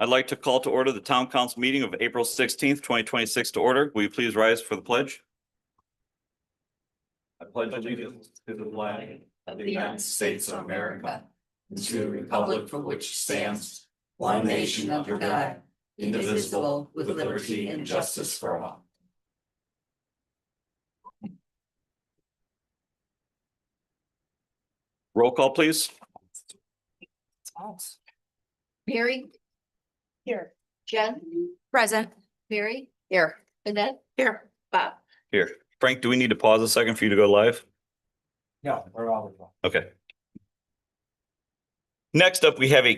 I'd like to call to order the Town Council meeting of April 16th, 2026 to order. Will you please rise for the pledge? I pledge allegiance to the flag of the United States of America, and to the republic for which stands one nation under God, indivisible, with liberty and justice for all. Roll call, please. Mary? Here. Jen? Present. Mary? Here. Annette? Here. Bob? Here. Frank, do we need to pause a second for you to go live? No, we're all. Okay. Next up, we have a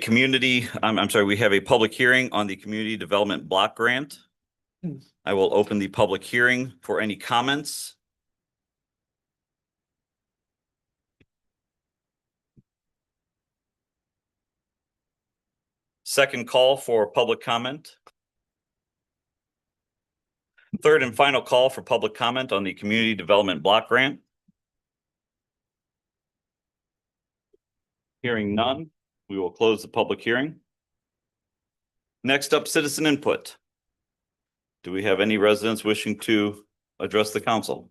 we have a public hearing on the Community Development Block Grant. I will open the public hearing for any comments. Second call for public comment. Third and final call for public comment on the Community Development Block Grant. Hearing none, we will close the public hearing. Next up, citizen input. Do we have any residents wishing to address the council?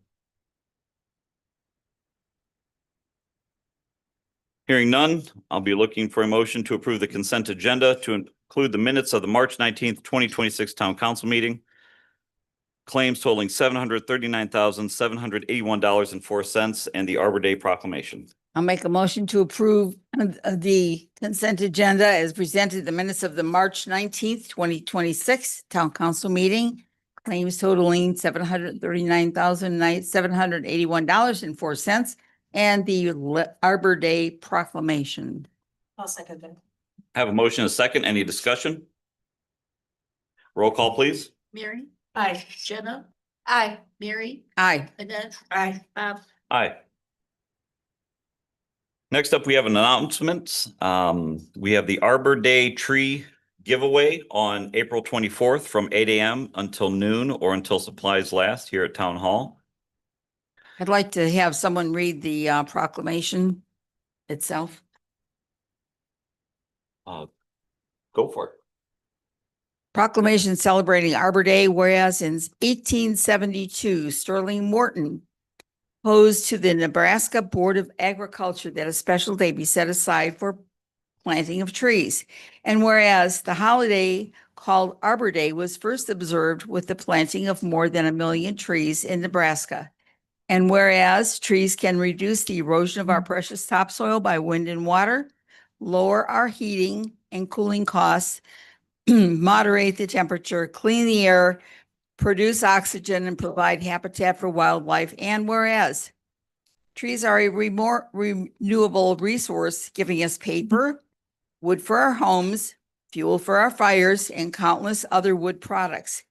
Hearing none, I'll be looking for a motion to approve the consent agenda to include the minutes of the March 19th, 2026 Town Council meeting. Claims totaling $739,781.04 and the Arbor Day proclamation. I'll make a motion to approve the consent agenda as presented, the minutes of the March 19th, 2026 Town Council meeting. Claims totaling $739,781.04 and the Arbor Day proclamation. I'll second it. Have a motion and a second. Any discussion? Roll call, please. Mary? Aye. Jenna? Aye. Mary? Aye. Annette? Aye. Bob? Aye. Next up, we have an announcement. We have the Arbor Day tree giveaway on April 24th from 8 a.m. until noon or until supplies last here at Town Hall. I'd like to have someone read the proclamation itself. Go for it. Proclamation celebrating Arbor Day, whereas in 1872, Sterling Morton proposed to the Nebraska Board of Agriculture that a special day be set aside for planting of trees. And whereas the holiday called Arbor Day was first observed with the planting of more than 1 million trees in Nebraska. And whereas trees can reduce the erosion of our precious topsoil by wind and water, lower our heating and cooling costs, moderate the temperature, clean the air, produce oxygen, and provide habitat for wildlife. And whereas trees are a renewable resource, giving us paper, wood for our homes, fuel for our fires, and countless other wood products.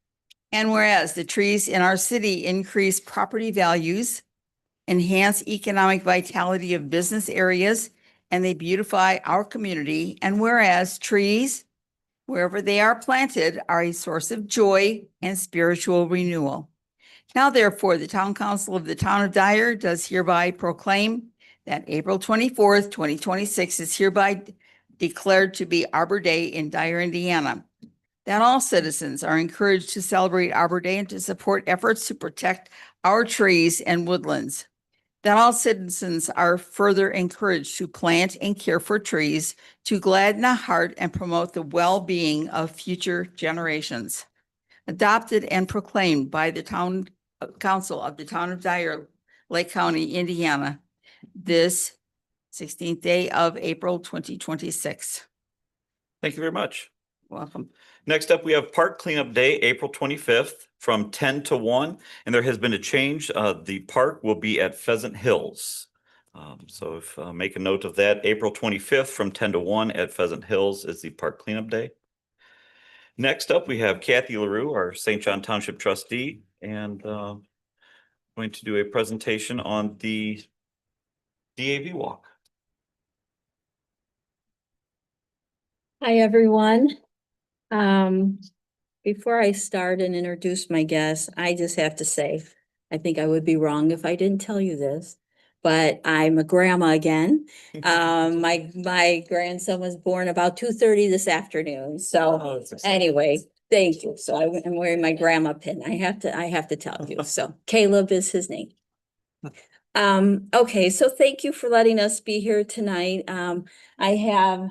And whereas the trees in our city increase property values, enhance economic vitality of business areas, and they beautify our community. And whereas trees, wherever they are planted, are a source of joy and spiritual renewal. Now, therefore, the Town Council of the Town of Dyer does hereby proclaim that April 24th, 2026 is hereby declared to be Arbor Day in Dyer, Indiana. That all citizens are encouraged to celebrate Arbor Day and to support efforts to protect our trees and woodlands. That all citizens are further encouraged to plant and care for trees to gladden the heart and promote the well-being of future generations. Adopted and proclaimed by the Town Council of the Town of Dyer, Lake County, Indiana, this 16th day of April, 2026. Thank you very much. Welcome. Next up, we have Park Cleanup Day, April 25th from 10 to 1. And there has been a change. The park will be at Pheasant Hills. So make a note of that. April 25th from 10 to 1 at Pheasant Hills is the Park Cleanup Day. Next up, we have Kathy LaRue, our St. John Township trustee, and going to do a presentation on the DAV walk. Hi, everyone. Before I start and introduce my guests, I just have to say, I think I would be wrong if I didn't tell you this, but I'm a grandma again. My grandson was born about 2:30 this afternoon, so anyway, thank you. So I'm wearing my grandma pin. I have to tell you. So Caleb is his name. Okay, so thank you for letting us be here tonight. I have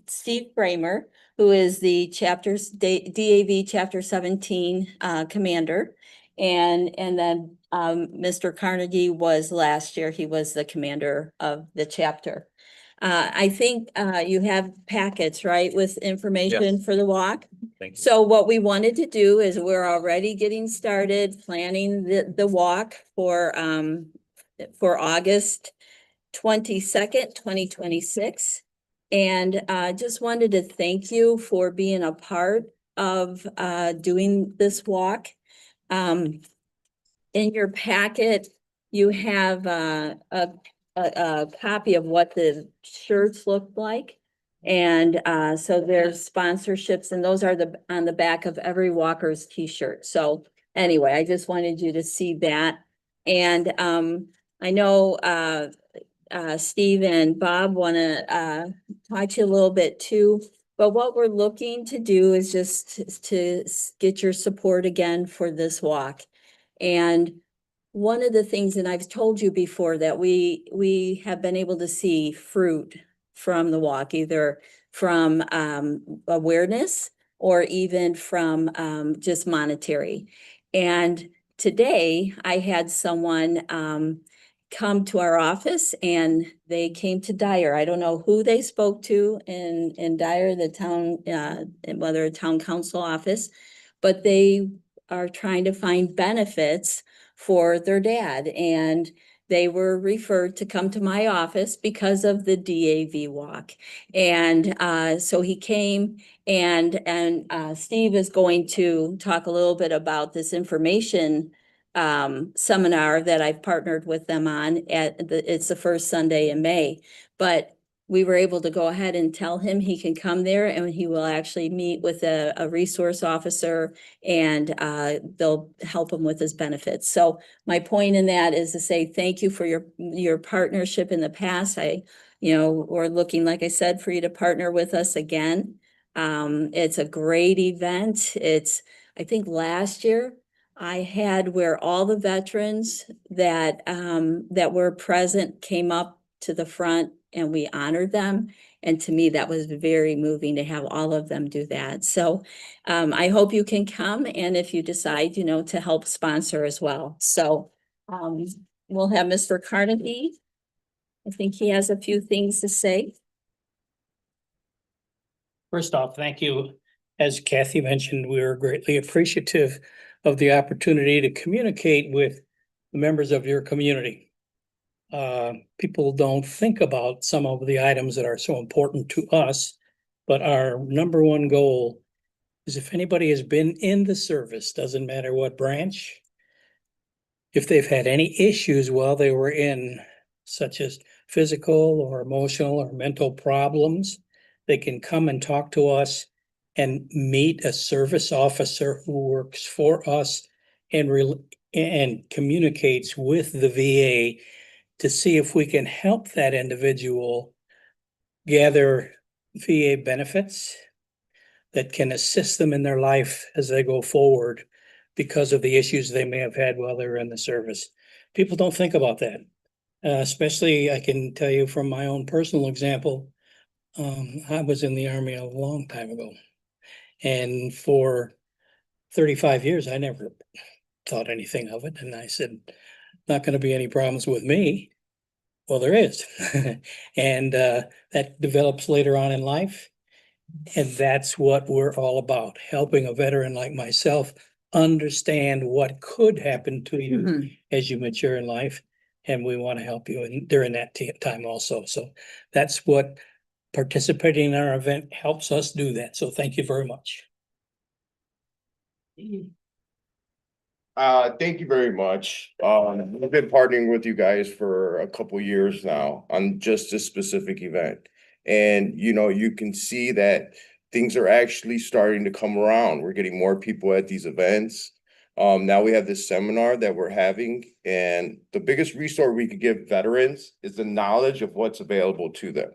Steve Bramer, who is the DAV Chapter 17 commander. And then Mr. Carnegie was last year, he was the commander of the chapter. I think you have packets, right, with information for the walk? Thank you. So what we wanted to do is we're already getting started planning the walk for August 22nd, 2026. And just wanted to thank you for being a part of doing this walk. In your packet, you have a copy of what the shirts look like. And so there's sponsorships, and those are on the back of every walker's t-shirt. So anyway, I just wanted you to see that. And I know Steve and Bob want to talk to you a little bit too. But what we're looking to do is just to get your support again for this walk. And one of the things, and I've told you before, that we have been able to see fruit from the walk, either from awareness or even from just monetary. And today I had someone come to our office, and they came to Dyer. I don't know who they spoke to in Dyer, the town, whether a town council office, but they are trying to find benefits for their dad. And they were referred to come to my office because of the DAV walk. And so he came, and Steve is going to talk a little bit about this information seminar that I've partnered with them on it's the first Sunday in May. But we were able to go ahead and tell him he can come there, and he will actually meet with a resource officer, and they'll help him with his benefits. So my point in that is to say thank you for your partnership in the past. We're looking, like I said, for you to partner with us again. It's a great event. I think last year I had where all the veterans that were present came up to the front, and we honored them. And to me, that was very moving to have all of them do that. So I hope you can come, and if you decide, to help sponsor as well. So we'll have Mr. Carnegie. I think he has a few things to say. First off, thank you. As Kathy mentioned, we are greatly appreciative of the opportunity to communicate with the members of your community. People don't think about some of the items that are so important to us, but our number one goal is if anybody has been in the service, doesn't matter what branch, if they've had any issues while they were in, such as physical or emotional or mental problems, they can come and talk to us and meet a service officer who works for us and communicates with the VA to see if we can help that individual gather VA benefits that can assist them in their life as they go forward because of the issues they may have had while they were in the service. People don't think about that. Especially, I can tell you from my own personal example, I was in the Army a long time ago. And for 35 years, I never thought anything of it. And I said, not going to be any problems with me. Well, there is. And that develops later on in life. And that's what we're all about, helping a veteran like myself understand what could happen to you as you mature in life. And we want to help you during that time also. So that's what participating in our event helps us do that. So thank you very much. Thank you very much. We've been partnering with you guys for a couple years now on just this specific event. And, you can see that things are actually starting to come around. We're getting more people at these events. Now we have this seminar that we're having, and the biggest resource we could give veterans is the knowledge of what's available to them.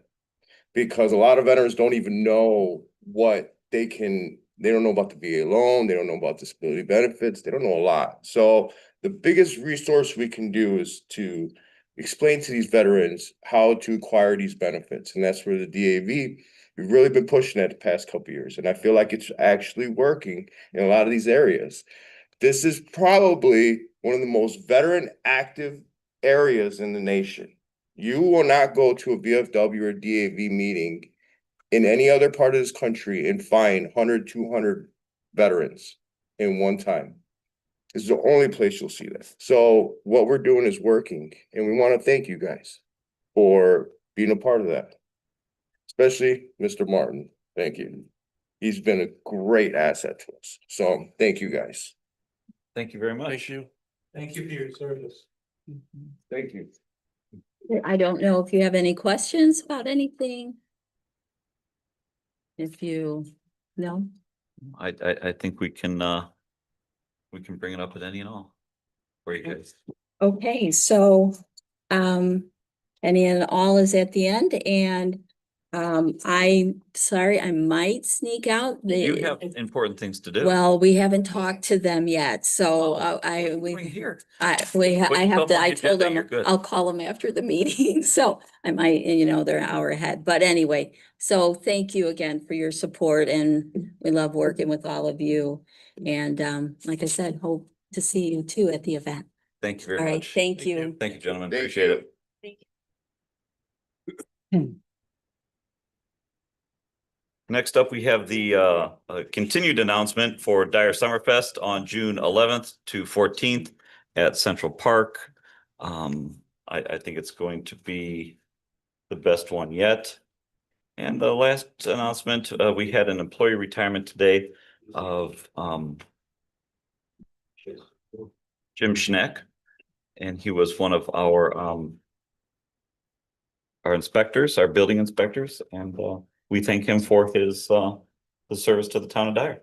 Because a lot of veterans don't even know what they don't know about the VA loan, they don't know about disability benefits, they don't know a lot. So the biggest resource we can do is to explain to these veterans how to acquire these benefits. And that's where the DAV, we've really been pushing that the past couple of years. And I feel like it's actually working in a lot of these areas. This is probably one of the most veteran active areas in the nation. You will not go to a VFW or DAV meeting in any other part of this country and find 100, 200 veterans in one time. This is the only place you'll see that. So what we're doing is working, and we want to thank you guys for being a part of that. Especially Mr. Martin. Thank you. He's been a great asset to us. So thank you guys. Thank you very much. Thank you. Thank you for your service. Thank you. I don't know if you have any questions about anything. If you, no, I think we can bring it up at any and all for you guys. okay, so, any and all is at the end, and, I'm sorry, I might sneak out. You have important things to do. Well, we haven't talked to them yet, so Bring here. I have stuff to, on I the told agenda, them you're good. I'll call them after the meeting, so I might, they're an hour ahead, but anyway. So thank you again for your support, and we love working with all of you. And like I said, hope to see you too at the event. Thank you very All right, much. thank you. Thank you, gentlemen. Thank Appreciate you. it. Next up, we have the continued announcement for Dyer Summerfest on June 11th to 14th at Central Park. I think it's going to be the best one yet. And the last announcement, we had an employee retirement today of Jim Schneck. And he was one of our inspectors, our building inspectors, and we thank him for his service to the town of Dyer.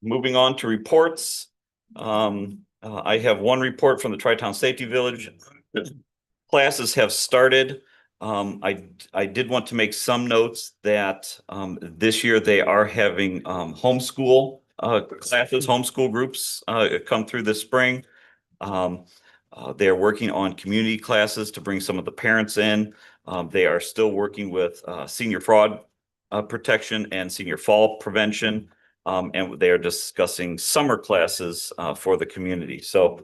Moving on to reports. I have one report from the Tri-Town Safety Village. Classes have started. I did want to make some notes that this year they are having homeschool classes, homeschool groups come through this spring. They are working on community classes to bring some of the parents in. They are still working with senior fraud protection and senior fall prevention. And they are discussing summer classes for the community. So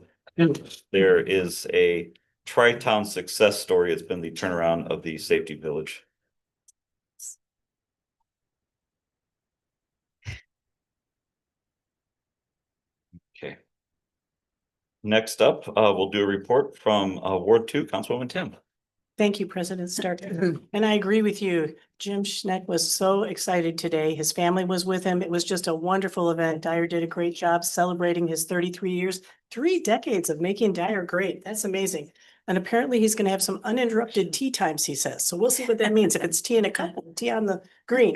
there is a Tri-Town success story. It's been the turnaround of the safety village. Okay. Next up, we'll do a report from Ward 2, Councilwoman Tim. Thank you, President Stark. And I agree with you. Jim Schneck was so excited today. His family was with him. It was just a wonderful event. Dyer did a great job celebrating his 33 years, 3 decades of making Dyer great. That's amazing. And apparently he's going to have some uninterrupted tea times, he says. So we'll see what that means. If it's tea in a cup, tea on the green,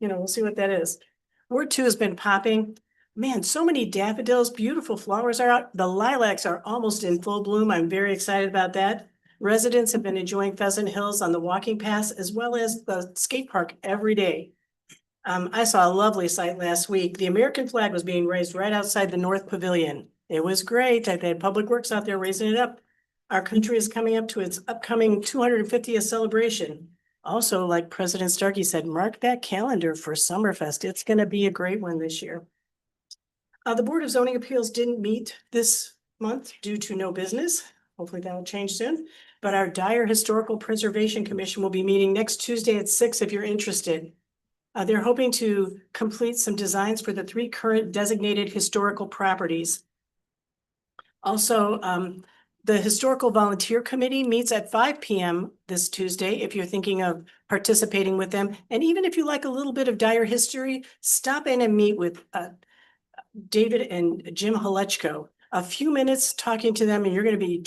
we'll see what that is. Ward 2 has been popping. Man, so many daffodils, beautiful flowers are out. The lilacs are almost in full bloom. I'm very excited about that. Residents have been enjoying Pheasant Hills on the walking paths as well as the skate park every day. I saw a lovely sight last week. The American flag was being raised right outside the North Pavilion. It was great. They had Public Works out there raising it up. Our country is coming up to its upcoming 250th celebration. Also, like President Starkey said, mark that calendar for Summerfest. It's going to be a great one this year. The Board of Zoning Appeals didn't meet this month due to no business. Hopefully that will change soon. But our Dyer Historical Preservation Commission will be meeting next Tuesday at 6 if you're interested. They're hoping to complete some designs for the 3 current designated historical properties. Also, the Historical Volunteer Committee meets at 5 p.m. this Tuesday if you're thinking of participating with them. And even if you like a little bit of Dyer history, stop in and meet with David and Jim Halechko. A few minutes talking to them and you're going to be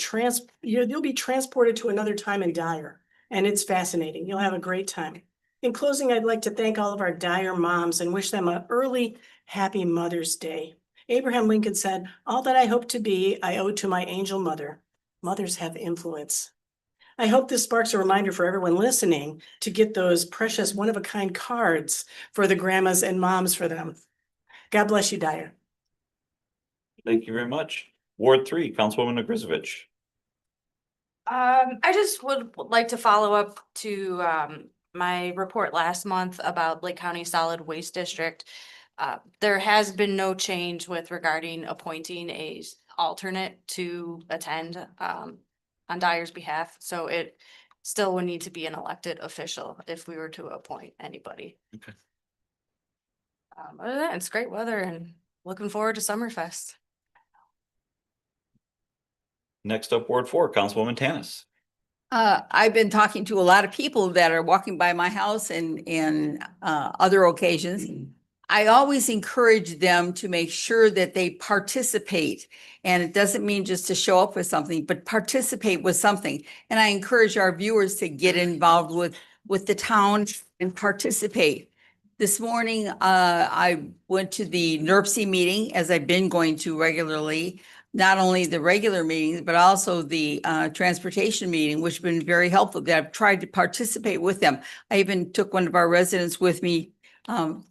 you'll be transported to another time in Dyer, and it's fascinating. You'll have a great time. In closing, I'd like to thank all of our Dyer moms and wish them an early, happy Mother's Day. Abraham Lincoln said, "All that I hope to be, I owe to my angel mother. Mothers have influence." I hope this sparks a reminder for everyone listening to get those precious one-of-a-kind cards for the grandmas and moms for them. God bless you, Dyer. Thank you very much. Ward 3, Councilwoman Grisovich. I just would like to follow up to my report last month about Lake County Solid Waste District. There has been no change with regarding appointing a alternate to attend on Dyer's behalf, so it still would need to be an elected official if we were to appoint anybody. Okay. Other than that, it's great weather and looking forward to Summerfest. Next up, Ward 4, Councilwoman Tanis. I've been talking to a lot of people that are walking by my house and other occasions. I always encourage them to make sure that they participate. And it doesn't mean just to show up with something, but participate with something. And I encourage our viewers to get involved with the town and participate. This morning, I went to the NERC meeting, as I've been going to regularly, not only the regular meetings, but also the transportation meeting, which has been very helpful. That I've tried to participate with them. I even took one of our residents with me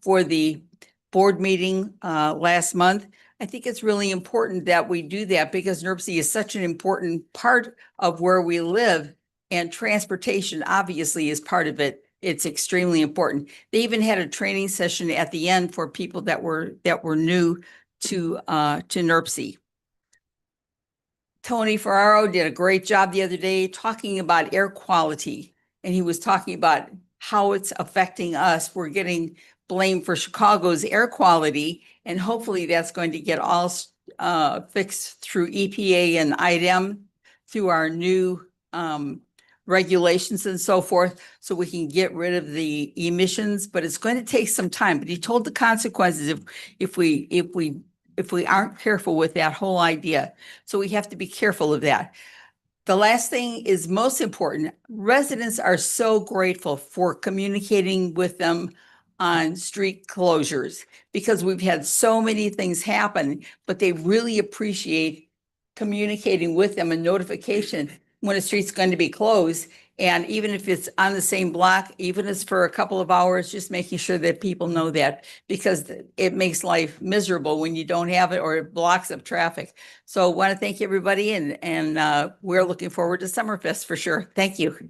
for the board meeting last month. I think it's really important that we do that because NERC is such an important part of where we live, and transportation obviously is part of it. It's extremely important. They even had a training session at the end for people that were new to NERC. Tony Ferraro did a great job the other day talking about air quality, and he was talking about how it's affecting us. We're getting blamed for Chicago's air quality, and hopefully that's going to get all fixed through EPA and IDEM, through our new regulations and so forth, so we can get rid of the emissions. But it's going to take some time. But he told the consequences if we aren't careful with that whole idea. So we have to be careful of that. The last thing is most important. Residents are so grateful for communicating with them on street closures because we've had so many things happen, but they really appreciate communicating with them and notification when a street's going to be closed. And even if it's on the same block, even if it's for a couple of hours, just making sure that people know that, because it makes life miserable when you don't have it or it blocks up traffic. So I want to thank everybody, and we're looking forward to Summerfest for sure. Thank you.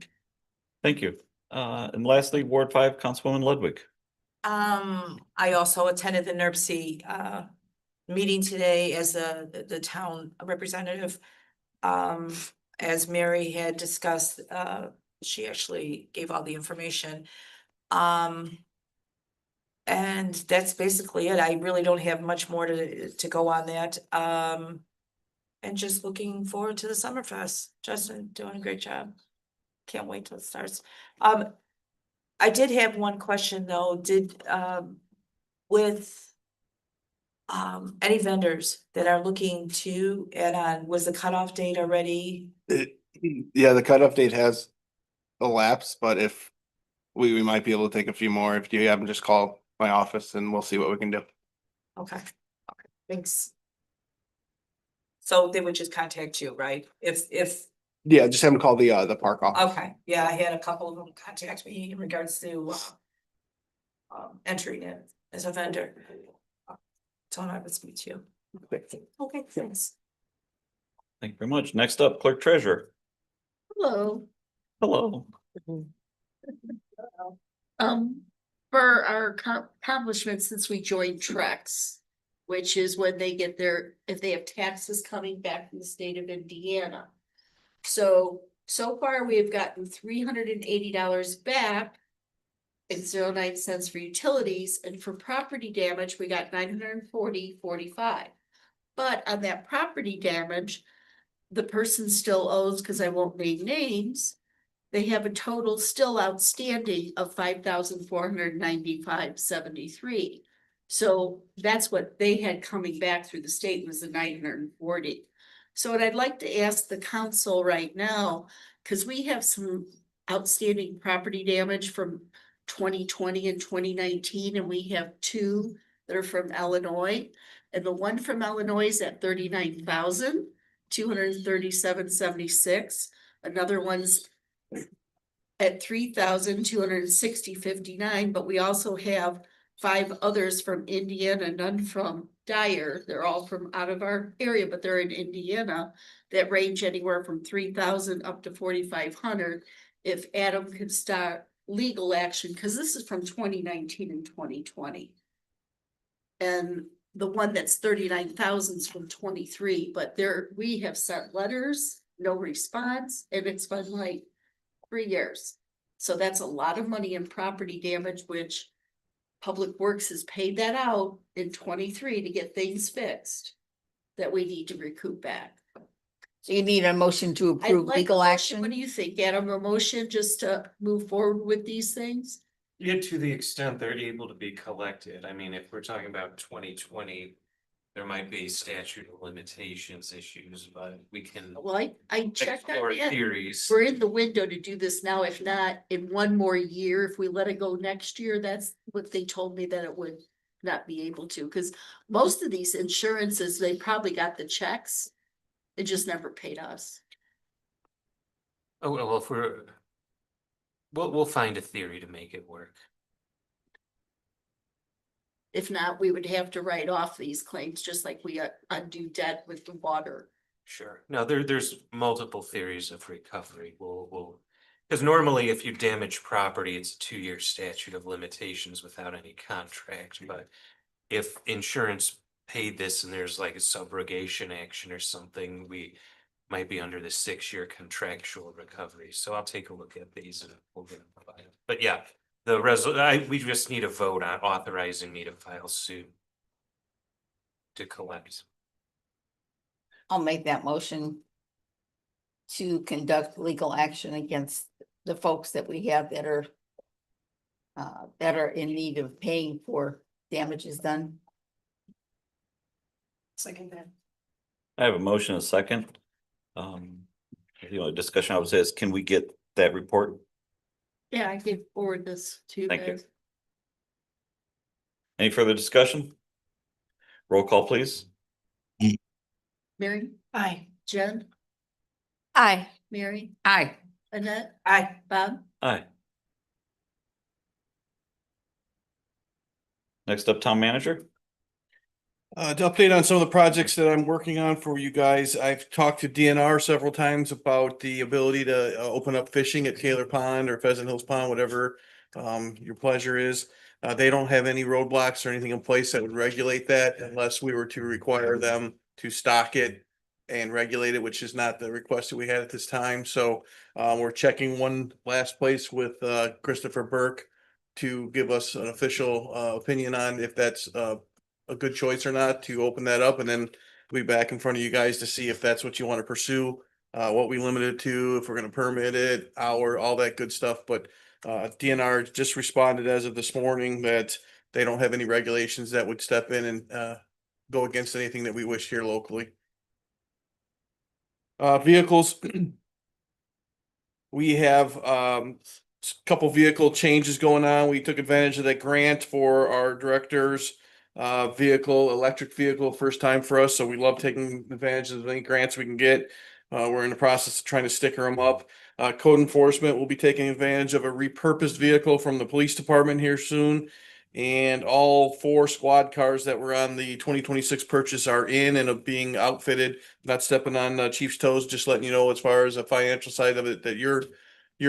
Thank you. And lastly, Ward 5, Councilwoman Ludwig. I also attended the NERC meeting today as the town representative. As Mary had discussed, she actually gave all the information. And that's basically it. I really don't have much more to go on that. And just looking forward to the Summerfest. Justin doing a great job. Can't wait till it starts. I did have one question though. With any vendors that are looking to add on, was the cutoff date already? Yeah, the cutoff date has elapsed, but if we might be able to take a few more. If you haven't, just call my office and we'll see what we can do. Okay, thanks. So they would just contact you, right? If, Yeah, just have them call the park office. okay, yeah, I had a couple of them contact me in regards to entering it as a vendor. So I would speak to you. Okay, thanks. Thank you very much. Next up, Clerk Treasurer. Hello. Hello. For our accomplishments since we joined Trex, which is when they get if they have taxes coming back from the state of Indiana. So far we have gotten $380 back and 09 cents for utilities, and for property damage, we got $940.45. But on that property damage, the person still owes, because I won't name names, they have a total still outstanding of $5,495.73. So that's what they had coming back through the state, was the 940. So what I'd like to ask the council right now, because we have some outstanding property damage from 2020 and 2019, and we have two that are from Illinois. And the one from Illinois is at 39,237.76. Another one's at 3,260.59, but we also have 5 others from Indiana, none from Dyer. They're all from out of our area, but they're in Indiana, that range anywhere from 3,000 up to 4,500. If Adam could start legal action, because this is from 2019 and 2020. And the one that's 39,000 is from 23, but we have sent letters, no response, and it's been like 3 years. So that's a lot of money in property damage, which Public Works has paid that out in 23 to get things fixed that we need to recoup back. So you need a motion to I'd approve like a legal motion. action? What do you think, Adam? A motion just to move forward with these things? Yeah, to the extent they're able to be collected. I mean, if we're talking about 2020, there might be statute of limitations issues, but we can Well, I checked explore on it. theories. We're in the window to do this now. If not, in one more year, if we let it go next year, that's what they told me that it would not be able to, because most of these insurances, they probably got the checks. They just never paid us. Oh, well, if we'll find a theory to make it work. If not, we would have to write off these claims, just like we undo debt with the water. Sure. No, there's multiple theories of recovery. Because normally if you damage property, it's a 2-year statute of limitations without any contract, but if insurance paid this and there's like a subrogation action or something, we might be under the 6-year contractual recovery. So I'll take a look at these and we'll get them provided. But yeah, we just need a vote on authorizing me to file suit to collect. I'll make that motion to conduct legal action against the folks that we have that are in need of paying for damages done. Second that. I have a motion, a second. The only discussion I would say is, can we get that report? Yeah, I can forward this to you Thank you. guys. Any further discussion? Roll call, please. Mary, Aye. Jen, Aye. Mary, Aye. Annette, Aye. Bob. Aye. Next up, town manager. To update on some of the projects that I'm working on for you guys, I've talked to DNR several times about the ability to open up fishing at Taylor Pond or Pheasant Hills Pond, whatever your pleasure is. They don't have any roadblocks or anything in place that would regulate that unless we were to require them to stock it and regulate it, which is not the request that we had at this time. So we're checking one last place with Christopher Burke to give us an official opinion on if that's a good choice or not to open that up, and then we'll be back in front of you guys to see if that's what you want to pursue, what we limit it to, if we're going to permit it, all that good stuff. But DNR just responded as of this morning that they don't have any regulations that would step in and go against anything that we wish here locally. Vehicles. We have couple vehicle changes going on. We took advantage of that grant for our directors. Electric vehicle, first time for us, so we love taking advantage of any grants we can get. We're in the process of trying to sticker them up. Code enforcement will be taking advantage of a repurposed vehicle from the police department here soon. And all 4 squad cars that were on the 2026 purchase are in and are being outfitted. Not stepping on Chief's toes, just letting you know as far as the financial side of it, that your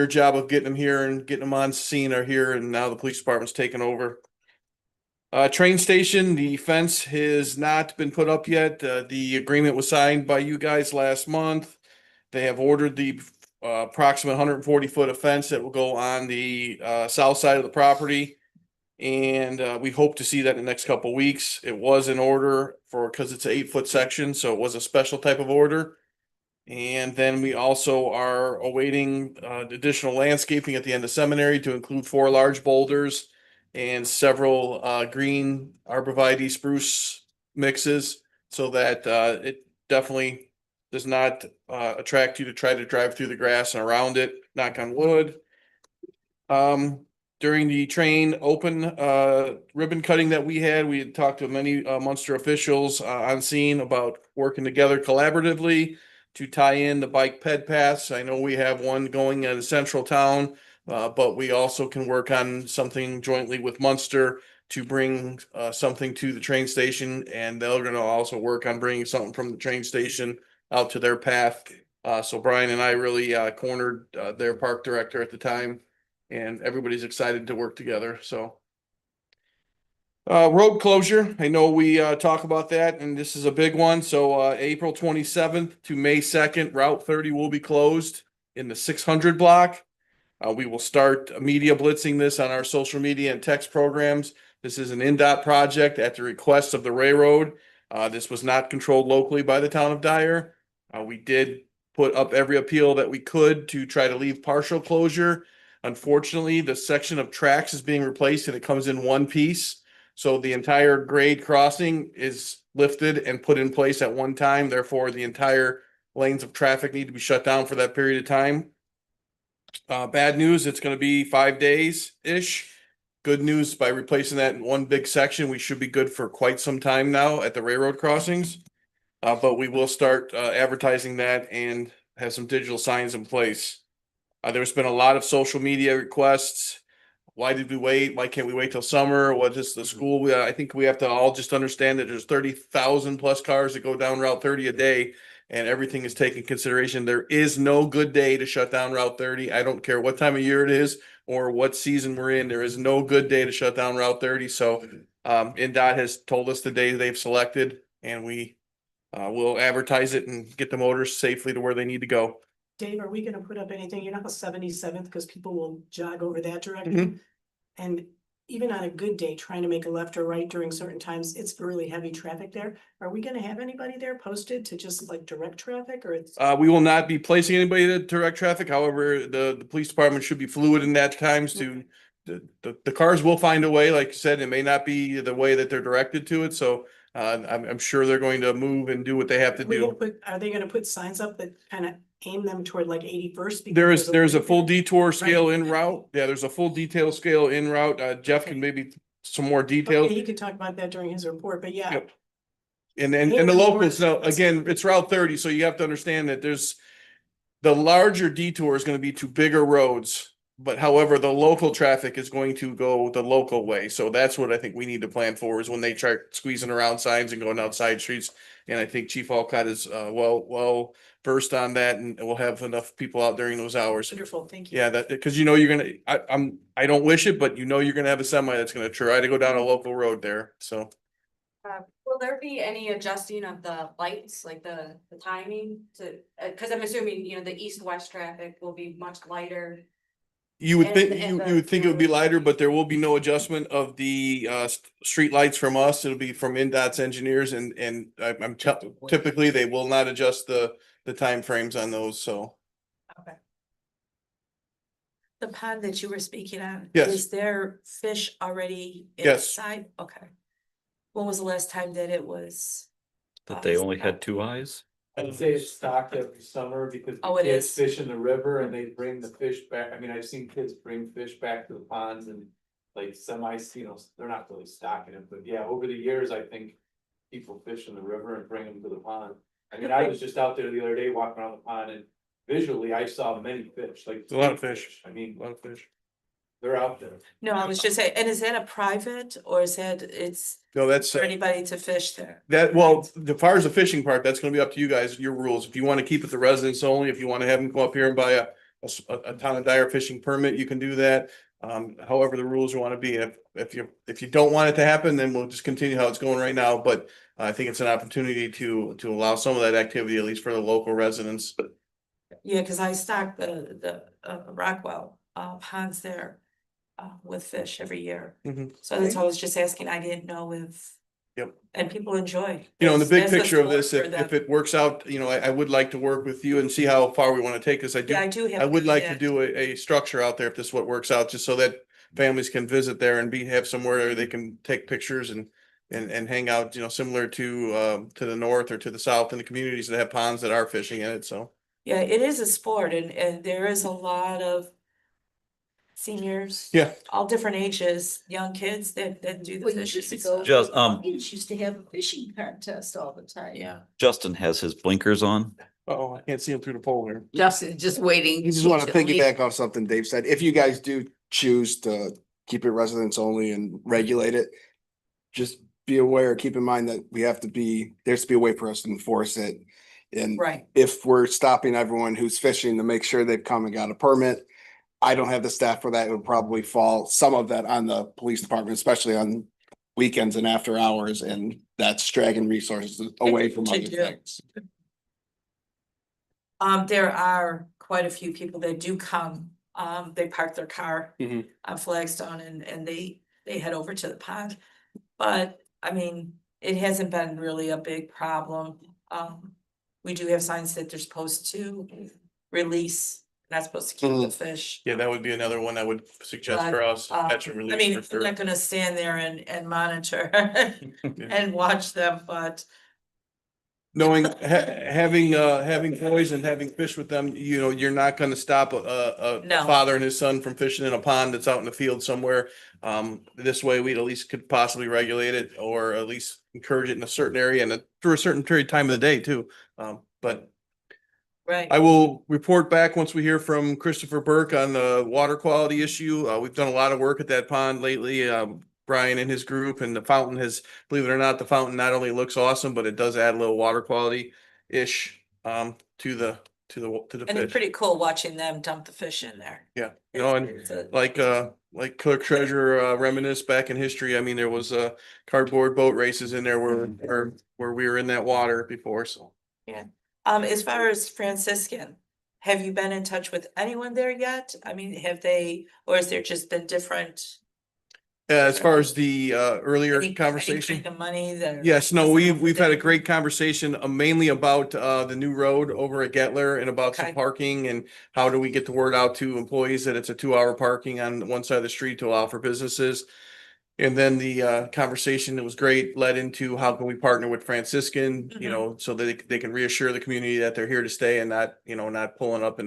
job of getting them here and getting them on scene are here, and now the police department's taking over. Train station, the fence has not been put up yet. The agreement was signed by you guys last month. They have ordered the approximate 140 foot of fence that will go on the south side of the property. And we hope to see that in the next couple of weeks. It was in order because it's an 8-foot section, so it was a special type of order. And then we also are awaiting additional landscaping at the end of seminary to include 4 large boulders and several green arborvitae spruce mixes, so that it definitely does not attract you to try to drive through the grass and around it, knock on wood. during the train open ribbon cutting that we had talked to many Munster officials on scene about working together collaboratively to tie in the bike ped paths. I know we have one going at a central town, but we also can work on something jointly with Munster to bring something to the train station, and they're going to also work on bringing something from the train station out to their path. So Brian and I really cornered their park director at the time, and everybody's excited to work together. So road closure, I know we talk about that, and this is a big one. So April 27th to May 2nd, Route 30 will be closed in the 600 block. We will start media blitzing this on our social media and text programs. This is an NDOT project at the request of the railroad. This was not controlled locally by the town of Dyer. We did put up every appeal that we could to try to leave partial closure. Unfortunately, the section of tracks is being replaced and it comes in one piece. So the entire grade crossing is lifted and put in place at one time. Therefore, the entire lanes of traffic need to be shut down for that period of time. Bad news, it's going to be 5 days-ish. Good news, by replacing that in one big section, we should be good for quite some time now at the railroad crossings. But we will start advertising that and have some digital signs in place. There's been a lot of social media requests. Why did we wait? Why can't we wait till summer? What is the school? I think we have to all just understand that there's 30,000 plus cars that go down Route 30 a day, and everything is taken consideration. There is no good day to shut down Route 30. I don't care what time of year it is or what season we're in. There is no good day to shut down Route 30. So NDOT has told us the day they've selected, and we will advertise it and get the motors safely to where they need to go. Dave, are we gonna put up anything? You're not 77th, because people will jog over that direction. Mhm. And even on a good day, trying to make a left or right during certain times, it's really heavy traffic there. Are we gonna have anybody there posted to just like direct traffic, or it's? We will not be placing anybody to direct traffic. However, the police department should be fluid in that times to, the cars will find a way, like you said, it may not be the way that they're directed to it. So I'm sure they're going to move and do what they have to do. Are they gonna put signs up that kind of aim them toward like 81st? There's a full detour scale en route. Yeah, there's a full detail scale en route. Jeff can maybe some more details. Okay, he could talk about that during his report, but yeah. Yep. And the locals, now, again, it's Route 30, so you have to understand that there's the larger detour is going to be to bigger roads. But however, the local traffic is going to go the local way. So that's what I think we need to plan for, is when they try squeezing around signs and going outside streets. And I think Chief Alcott is well versed on that, and we'll have enough people out during those hours. Wonderful, thank you. Yeah, that, because you know you're gonna, I don't wish it, but you know you're gonna have a semi that's gonna try to go down a local road there, so. Will there be any adjusting of the lights, like the timing to, cause I'm assuming, you know, the east-west traffic will be much lighter. You would And- think, and you would think it would be lighter, but there will be no adjustment of the street lights from us. It'll be from NDOT's engineers, and I'm typically they will not adjust the timeframes on those, so. The pond that you were speaking on. Yes. Is there fish already Yes. inside? Okay. When was the last time that it was? That they only had two eyes? I'd say it's stocked every summer because Oh, the it kids is? fish in the river and they bring the fish back. I mean, I've seen kids bring fish back to the ponds and like semi, you know, they're not really stocking it, but yeah, over the years, I think people fish in the river and bring them to the pond. I mean, I was just out there the other day walking around the pond, and visually I saw many fish, like. A lot of fish. I mean, A lot of fish. they're out there. No, I was just saying, and is that a private or is that it's No, that's for anybody to fish there? that, well, as far as the fishing part, that's gonna be up to you guys, your rules. If you wanna keep it the residents only, if you wanna have them come up here and buy a town of Dyer fishing permit, you can do that. However, the rules you wanna be, if you don't want it to happen, then we'll just continue how it's going right now, but I think it's an opportunity to allow some of that activity, at least for the local residents. Yeah, cause I stock the Rockwell ponds there with fish every year. Mhm. So that's why I was just asking. I didn't know if. Yep. And people enjoy. You know, in the big That's the picture of sport this, for if them. it works out, you know, I would like to work with you and see how far we wanna take this. Yeah, I do have. I would like to that. do a structure out there if this is what works out, just so that families can visit there and have somewhere where they can take pictures and hang out, you know, similar to the north or to the south in the communities that have ponds that are fishing in it, so. Yeah, it is a sport and there is a lot of seniors. Yeah. All different ages, young kids that do the Well, fishing. years ago, Just, Hawkins used to have a fishing contest all the time. Yeah. Justin has his blinkers on. Oh, I can't see him through the pole here. Justin, just waiting. I just want to piggyback off something Dave said. If you guys do choose to keep it residents only and regulate it, just be aware, keep in mind that there has to be a way for us to enforce it. And Right. if we're stopping everyone who's fishing to make sure they've come and got a permit, I don't have the staff for that. It would probably fall some of that on the police department, especially on weekends and after hours, and that's dragging resources away from To other do. things. There are quite a few people that do come, they park their car Mhm. on Flagstone and they head over to the pond. But, I mean, it hasn't been really a big problem. We do have signs that they're supposed to release, not supposed to keep the fish. Yeah, that would be another one I would suggest for us, catch and I release mean, for I'm sure. not gonna stand there and monitor and watch them, but Knowing, having boys and having fish with them, you know, you're not gonna stop a No. father and his son from fishing in a pond that's out in the field somewhere. This way we'd at least could possibly regulate it or at least encourage it in a certain area and through a certain period of time of the day too. But right. I will report back once we hear from Christopher Burke on the water quality issue. We've done a lot of work at that pond lately. Brian and his group, and the fountain has, believe it or not, the fountain not only looks awesome, but it does add a little water quality-ish to the And it's fish. pretty cool watching them dump the fish in there. Yeah, you know, and like clerk treasurer reminisce back in history. I mean, there was cardboard boat races in there where we were in that water before, so. As far as Franciscan, have you been in touch with anyone there yet? I mean, have they, or has there just been different? As far as the earlier any conversation. kind of money that? Yes, no, we've had a great conversation, mainly about the new road over at Getler and about some Okay. parking and how do we get the word out to employees that it's a 2-hour parking on one side of the street to allow for businesses. And then the conversation that was great led into how can we partner with Franciscan, you Mhm. know, so that they can reassure the community that they're here to stay and not, you know, not pulling up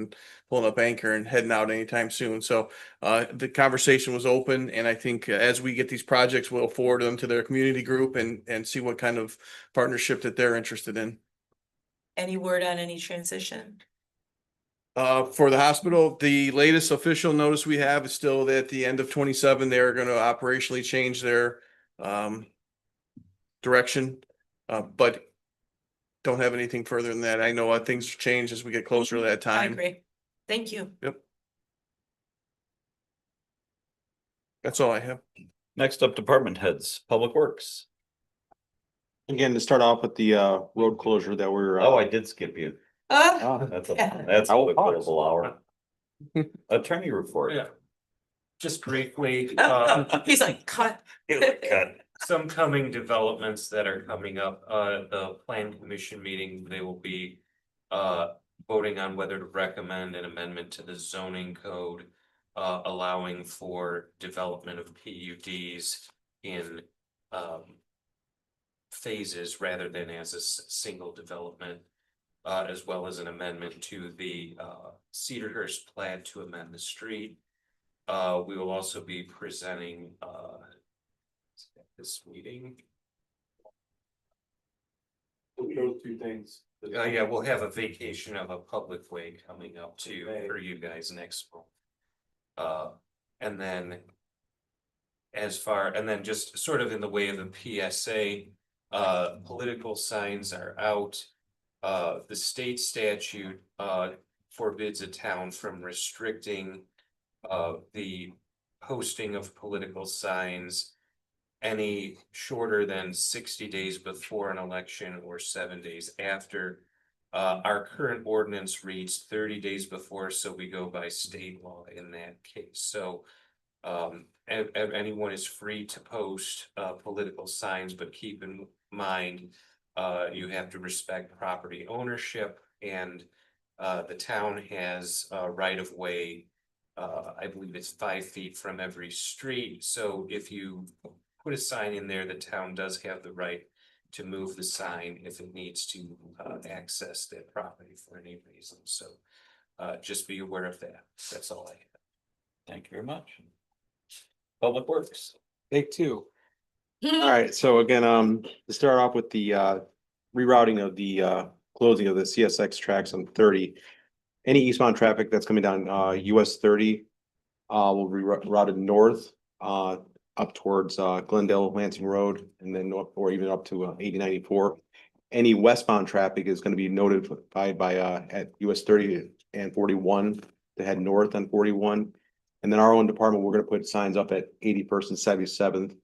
anchor and heading out anytime soon. So the conversation was open, and I think as we get these projects, we'll forward them to their community group and see what kind of partnership that they're interested in. Any word on any transition? For the hospital, the latest official notice we have is still that at the end of 27, they're gonna operationally change their direction. But don't have anything further than that. I know things change as we get closer to that I time. agree. Thank you. Yep. That's all I have. Next up, department heads, Public Works. Again, to start off with the road closure that we're. Oh, I did skip you. That's Yeah. that's a I will quick pause. little hour. Attorney report. Yeah. Just briefly, He's like, cut. Cut. some coming developments that are coming up, the plan commission meeting, they will be voting on whether to recommend an amendment to the zoning code, allowing for development of PUDs in phases rather than as a single development, as well as an amendment to the Cedarhurst plat to amend the street. We will also be presenting this meeting. Those two things. Yeah, we'll have a vacation of a public way coming up too for you guys next month. And then just sort of in the way of the PSA, political signs are out. The state statute forbids a town from restricting the posting of political signs any shorter than 60 days before an election or 7 days after. Our current ordinance reads 30 days before, so we go by state law in that case. So anyone is free to post political signs, but keep in mind you have to respect property ownership, and the town has right of way. I believe it's 5 feet from every street. So if you put a sign in there, the town does have the right to move the sign if it needs to access that property for any reason. So just be aware of that. That's all I have. Thank you very much. Public Works. Take two. All right, so again, to start off with the rerouting of the closing of the CSX tracks on 30. Any eastbound traffic that's coming down US 30 will be routed north up towards Glendale Lansing Road and then north or even up to 8094. Any westbound traffic is going to be notified by at US 30 and 41 to head north on 41. And then our own department, we're going to put signs up at 81st and 77th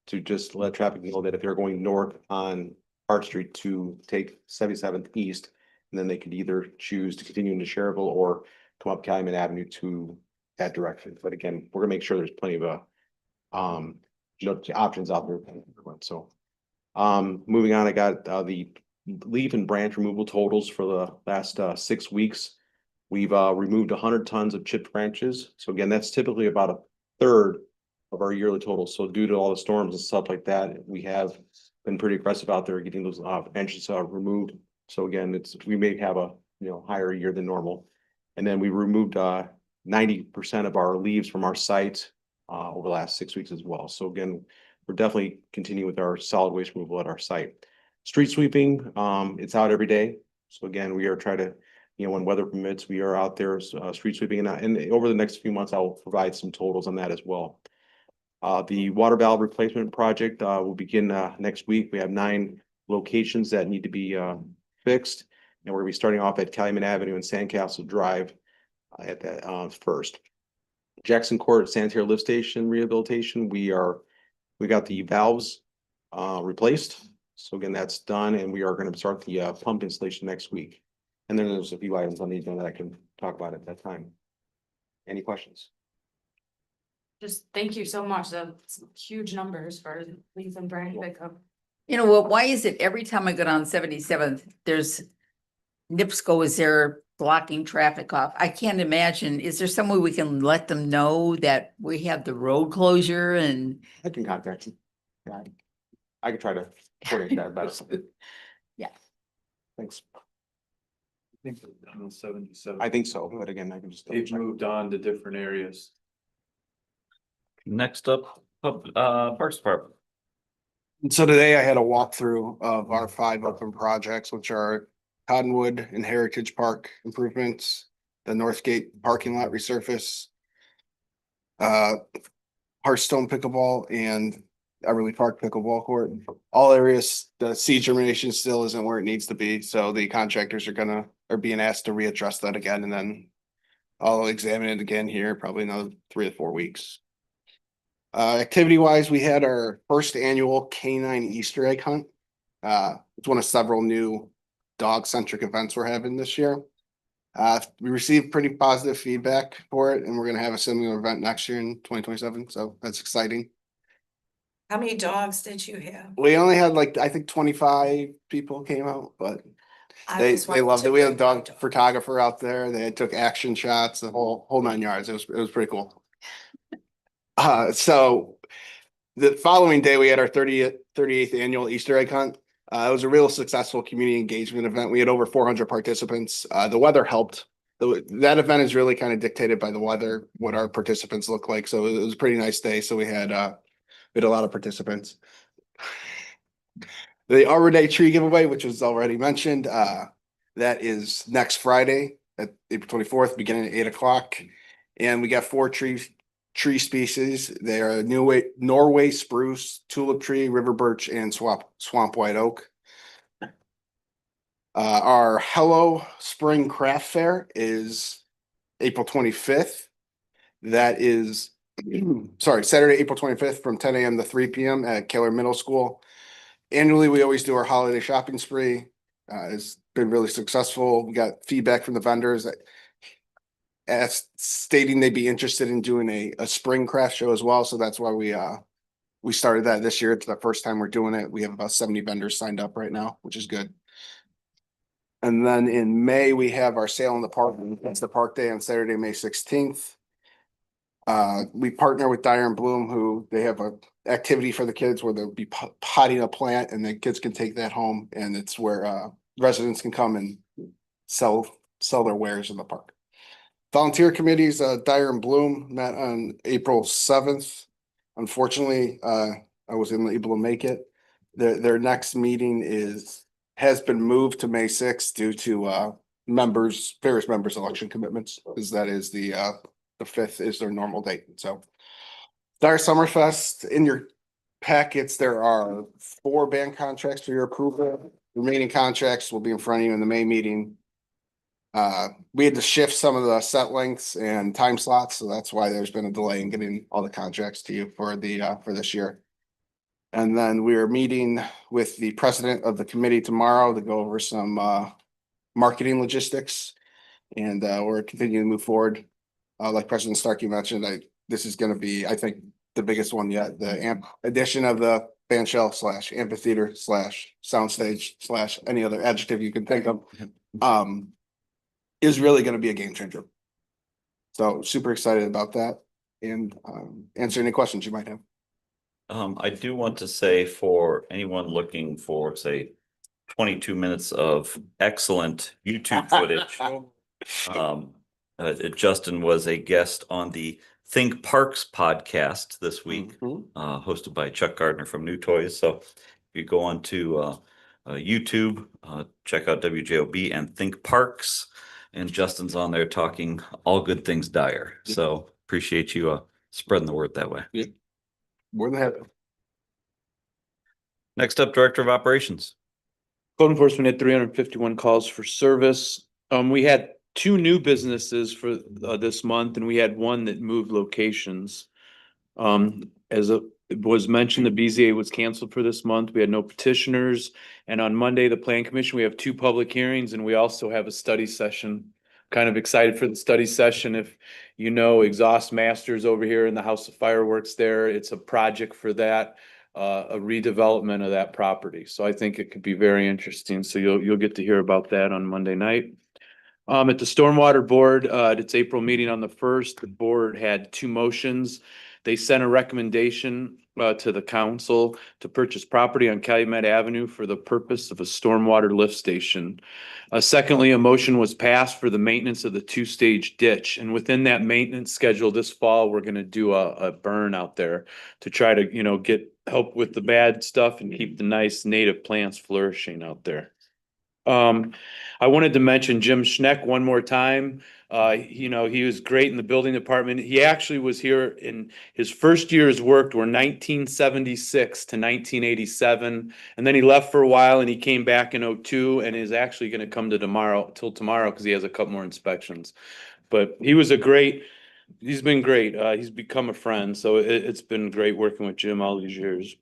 to just let traffic know that if they're going north on Park Street to take 77th east, and then they could either choose to continue into Cherville or come up Calumet Avenue to that direction. But again, we're gonna make sure there's plenty of options out there. So moving on, I got the leaf and branch removal totals for the last 6 weeks. We've removed 100 tons of chipped branches. So again, that's typically about a third of our yearly total. So due to all the storms and stuff like that, we have been pretty aggressive out there getting those branches removed. So again, we may have a higher year than normal. And then we removed 90% of our leaves from our site over the last 6 weeks as well. So again, we're definitely continuing with our solid waste removal at our site. Street sweeping, it's out every day. So again, we are trying to, when weather permits, we are out there street sweeping, and over the next few months, I will provide some totals on that as well. The water valve replacement project will begin next week. We have 9 locations that need to be fixed, and we're gonna be starting off at Calumet Avenue and Sandcastle Drive at that first. Jackson Court Sanitary Lift Station rehabilitation, we got the valves replaced. So again, that's done, and we are going to start the pump installation next week. And then there's a few items on the agenda that I can talk about at that time. Any questions? Just thank you so much. That's huge numbers for leaf and branch pickup. You know what, why is it every time I go down 77th, there's NIPSCO is there blocking traffic off? I can't imagine, is there some way we can let them know that we have the road closure and? I can contact you. Yeah, I can try to coordinate that, but Yeah. Thanks. I think they're on 77. I think so, but again, I can just. They've moved on to different areas. Next up, Parks Department. And so today I had a walkthrough of our 5 open projects, which are Cottonwood and Heritage Park improvements, the Northgate parking lot resurface, Hearthstone pickleball and Everly Park pickleball court. All areas, the seed germination still isn't where it needs to be, so the contractors are being asked to readdress that again, and then I'll examine it again here, probably another 3 to 4 weeks. Activity wise, we had our first annual canine Easter egg hunt. It's one of several new dog centric events we're having this year. We received pretty positive feedback for it, and we're gonna have a similar event next year in 2027. So that's exciting. How many dogs did you have? We only had I think 25 people came out, but I they always wanted loved to it. We had a bring my dog photographer out there. They took action shots, the whole 9 yards. It was pretty cool. So the following day we had our 38th annual Easter egg hunt. It was a real successful community engagement event. We had over 400 participants. The weather helped. That event is really kind of dictated by the weather, what our participants look like. So it was a pretty nice day. So we had a lot of participants. The Arbor Day tree giveaway, which was already mentioned, that is next Friday at April 24th, beginning at 8 o'clock. And we got 4 tree species. They are Norway spruce, tulip tree, river birch, and swamp white oak. Our Hello Spring Craft Fair is April 25th. That is, Saturday, April 25th from 10 a.m. to 3 p.m. at Keller Middle School. Annually, we always do our holiday shopping spree. It's been really successful. We got feedback from the vendors stating they'd be interested in doing a spring craft show as well. So that's why we started that this year. It's the first time we're doing it. We have about 70 vendors signed up right now, which is good. And then in May, we have our sale in the park. That's the park day on Saturday, May 16th. We partner with Dyer and Bloom, who they have a activity for the kids where they'll be potting a plant, and the kids can take that home, and it's where residents can come and sell their wares in the park. Volunteer committees, Dyer and Bloom met on April 7th. Unfortunately, I wasn't able to make it. Their next meeting has been moved to May 6th due to various members' election commitments, because that is the 5th is their normal date. So Dyer Summerfest, in your packets, there are 4 band contracts for your approval. Remaining contracts will be in front of you in the May meeting. We had to shift some of the set lengths and time slots, so that's why there's been a delay in getting all the contracts to you for for this year. And then we are meeting with the president of the committee tomorrow to go over some marketing logistics. And we're continuing to move forward. Like President Starkey mentioned, this is gonna be, I think, the biggest one yet, the addition of the band shell / amphitheater / soundstage / any other adjective you can think of. Is really gonna be a game changer. So super excited about that, and answer any questions you might have. I do want to say, for anyone looking for, say, 22 minutes of excellent YouTube footage. Justin was a guest on the Think Parks podcast this week, hosted by Chuck Gardner from New Toys. So if you go on to YouTube, check out WJOB and Think Parks, and Justin's on there talking all good things Dyer. So appreciate you spreading the word that way. More than happy. Next up, Director of Operations. Code enforcement had 351 calls for service. We had 2 new businesses for this month, and we had 1 that moved locations. It was mentioned, the BZA was canceled for this month. We had no petitioners. And on Monday, the Plan Commission, we have 2 public hearings, and we also have a study session. Kind of excited for the study session. If you know Exhaust Masters over here in the House of Fireworks there, it's a project for that, a redevelopment of that property. So I think it could be very interesting. So you'll get to hear about that on Monday night. At the Stormwater Board, at its April meeting on the 1st, the board had 2 motions. They sent a recommendation to the council to purchase property on Calumet Avenue for the purpose of a stormwater lift station. Secondly, a motion was passed for the maintenance of the 2-stage ditch. And within that maintenance schedule this fall, we're gonna do a burn out there to try to, get help with the bad stuff and keep the nice native plants flourishing out there. I wanted to mention Jim Schneck one more time. He was great in the building department. He actually was here in his first years worked were 1976 to 1987. And then he left for a while and he came back in 2002 and is actually going to come to tomorrow because he has a couple more inspections. But he's been great. He's become a friend. So it's been great working with Jim all these years.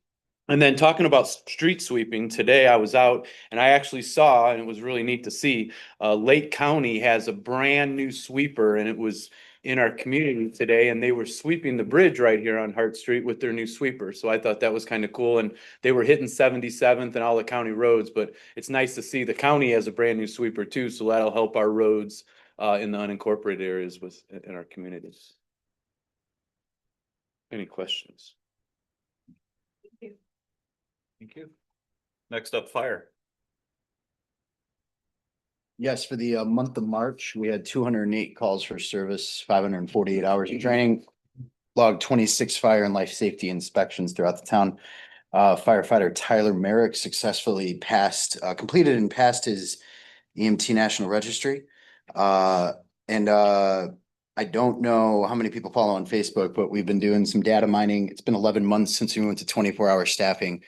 And then talking about street sweeping, today I was out and I actually saw, and it was really neat to see, Lake County has a brand new sweeper, and it was in our community today, and they were sweeping the bridge right here on Hart Street with their new sweeper. So I thought that was kind of cool, and they were hitting 77th and all the county roads, but it's nice to see the county has a brand new sweeper too, so that'll help our roads in the unincorporated areas in our communities. Any questions? Thank you. Next up, Fire. Yes, for the month of March, we had 208 calls for service, 548 hours of training, logged 26 fire and life safety inspections throughout the town. Firefighter Tyler Merrick successfully completed and passed his EMT National Registry. I don't know how many people follow on Facebook, but we've been doing some data mining. It's been 11 months since we went to 24-hour staffing.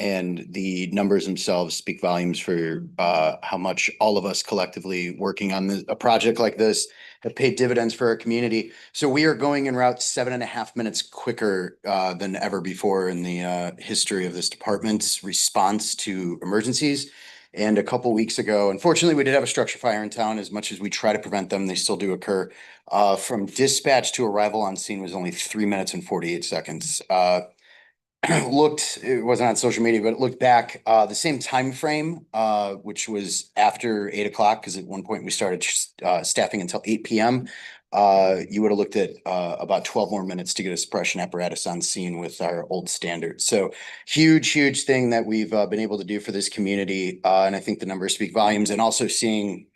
And the numbers themselves speak volumes for how much all of us collectively working on a project like this have paid dividends for our community. So we are going in route 7.5 minutes quicker than ever before in the history of this department's response to emergencies. And a couple weeks ago, unfortunately, we did have a structure fire in town. As much as we try to prevent them, they still do occur. From dispatch to arrival on scene was only 3 minutes and 48 seconds. It wasn't on social media, but it looked back the same time frame, which was after 8 o'clock, because at one point we started staffing until 8 p.m. You would have looked at about 12 more minutes to get a suppression apparatus on scene with our old standards. So huge thing that we've been able to do for this community. And I think the numbers speak volumes, and also seeing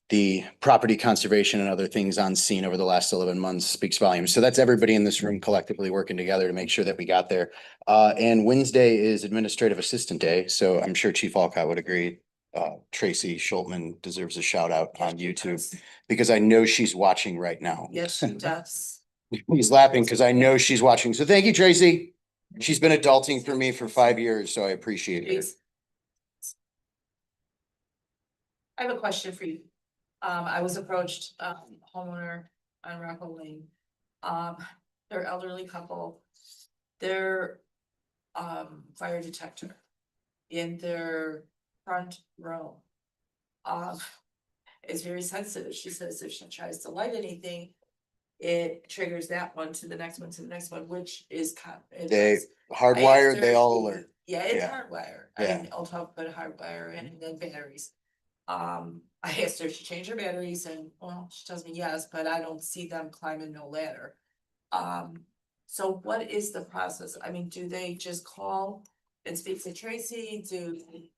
the property conservation and other things on scene over the last 11 months speaks volumes. So that's everybody in this room collectively working together to make sure that we got there. And Wednesday is Administrative Assistant Day, so I'm sure Chief Alcott would agree. Tracy Schultman deserves a shout out on YouTube because I know she's watching right now. Yes, she does. He's laughing because I know she's watching. So thank you, Tracy. She's been adulting for me for 5 years, so I appreciate it. I have a question for you. I was approached, homeowner on Rockville Lane. They're elderly couple. Their fire detector in their front row is very sensitive. She says if she tries to light anything, it triggers that one to the next one to the next one, which is They hardwired, they all alert. Yeah, it's Yeah. hardwired. Yeah. I mean, Ulta put a hardwire in and then batteries. I asked her if she changed her batteries and, well, she tells me yes, but I don't see them climbing no ladder. So what is the process? I mean, do they just call and speak to Tracy?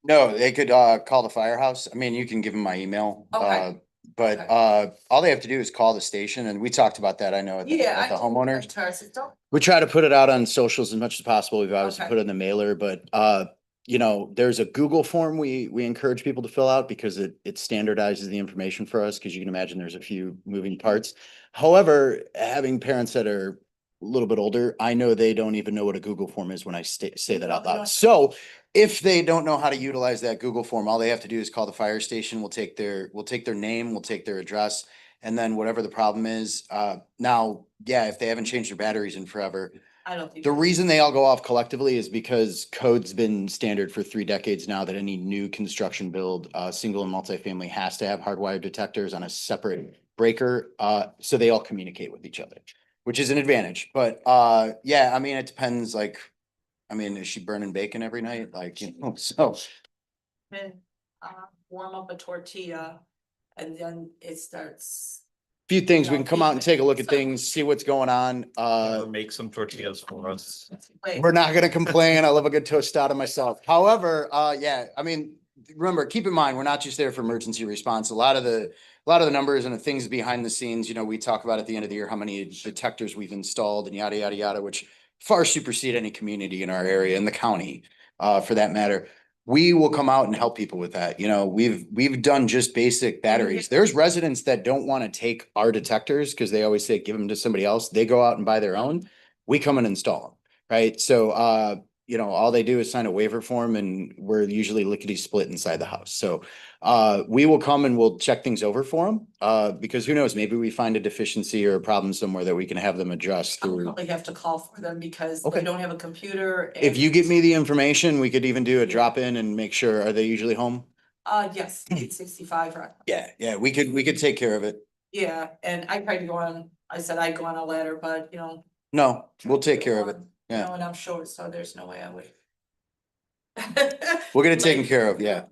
No, they could call the firehouse. I mean, you can give them my email. Okay. But Okay. all they have to do is call the station, and we talked about that, I know, at the homeowners. Don't. We try to put it out on socials as much as possible. We've obviously Okay. put it in the mailer, but you know, there's a Google form we encourage people to fill out because it standardizes the information for us, because you can imagine there's a few moving parts. However, having parents that are a little bit older, I know they don't even know what a Google form is when I say that out loud. So if they don't know how to utilize that Google form, all they have to do is call the fire station. We'll take their name, we'll take their address, and then whatever the problem is. Now, yeah, if they haven't changed their batteries in forever, I don't think. the reason they all go off collectively is because code's been standard for 3 decades now that any new construction build, single and multifamily, has to have hardwired detectors on a separate breaker. So they all communicate with each other, which is an advantage. But yeah, I mean, it depends. Like, I mean, is she burning bacon every night? Like, you know, so. Warm up a tortilla and then it starts. Few things, we No, can come out and take a look at so- things, see what's going on. Make some tortillas for us. Wait, We're not gonna complain. I love a good tostada myself. However, yeah, I mean, remember, keep in mind, we're not just there for emergency response. A lot of the numbers and the things behind the scenes, you know, we talk about at the end of the year, how many detectors we've installed and yada, yada, yada, which far supersede any community in our area, in the county, for that matter. We will come out and help people with that. You know, we've done just basic batteries. There's residents that don't want to take our detectors because they always say, give them to somebody else. They go out and buy their own. We come and install them. Right? So, you know, all they do is sign a waiver form and we're usually lickety split inside the house. So, we will come and we'll check things over for them. Because who knows, maybe we find a deficiency or a problem somewhere that we can have them adjust I'll through. probably have to call for them because they Okay. don't have a computer. If you and- give me the information, we could even do a drop in and make sure, are they usually home? Yes, 865, right? Yeah, we could take care of it. Yeah, and I tried to go on, I said I'd go on a ladder, but you know. No, we'll take care of it. You Yeah. know, and I'm short, so there's no way I would. We'll get it taken care of. Yeah.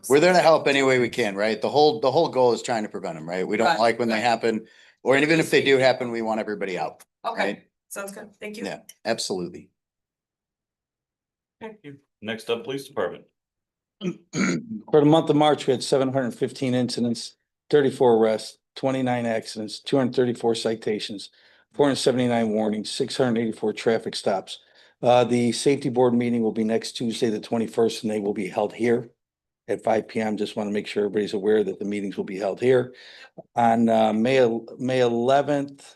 We're there to help any way we can, right? The whole goal is trying to prevent them, right? We don't Right, like when they right. happen, or even if they do happen, we want everybody out. Okay, Right? sounds good, thank you. Yeah, absolutely. Thank you. Next up, police department. For the month of March, we had 715 incidents, 34 arrests, 29 accidents, 234 citations, 479 warnings, 684 traffic stops. The safety board meeting will be next Tuesday, the 21st, and they will be held here at 5 PM. Just want to make sure everybody's aware that the meetings will be held here. On May 11th,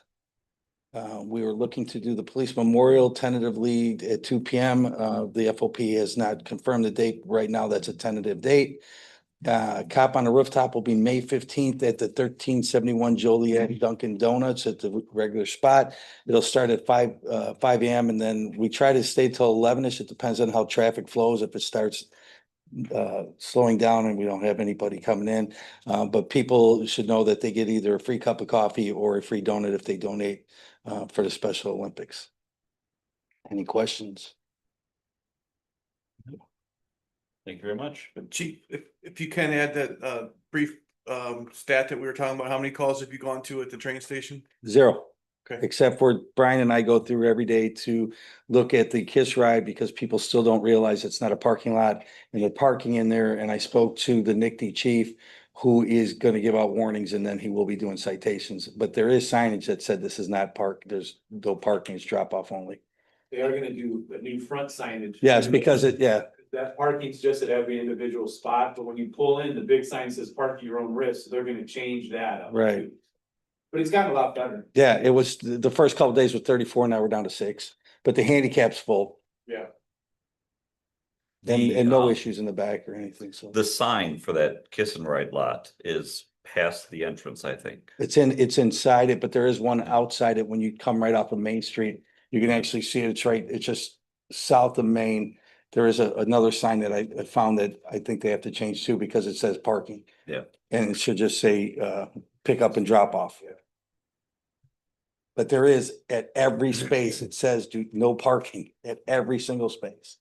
we were looking to do the police memorial tentatively at 2 PM. The FOP has not confirmed the date. Right now, that's a tentative date. Cop on the Rooftop will be May 15th at the 1371 Joliet Dunkin' Donuts at the regular spot. It'll start at 5 AM, and then we try to stay till 11ish. It depends on how traffic flows. If it starts slowing down and we don't have anybody coming in, but people should know that they get either a free cup of coffee or a free donut if they donate for the Special Olympics. Any questions? Thank you very much. Chief, if you can add that brief stat that we were talking about, how many calls have you gone to at the train station? 0. Okay. Except for Brian and I go through every day to look at the KISS ride because people still don't realize it's not a parking lot and they're parking in there. And I spoke to the NICD chief who is gonna give out warnings and then he will be doing citations. But there is signage that said this is not park, there's no parking, it's drop off only. They are gonna do a new front signage. Yes, because That parking's just at every individual spot, but when you pull in, the big sign says park at your own risk, so they're gonna change that up. Right. too. But it's gotten a lot better. yeah, it was, the first couple days was 34, now we're down to 6, but the handicap's full Yeah. and no issues in the back or anything, so. The sign for that kiss and ride lot is past the entrance, I think. It's inside it, but there is one outside it when you come right off of Main Street. You can actually see it. It's just south of Main. There is another sign that I found that I think they have to change too because it says parking. Yeah. And it should just say pick up and drop off. But there is at every space, it says no parking at every single space.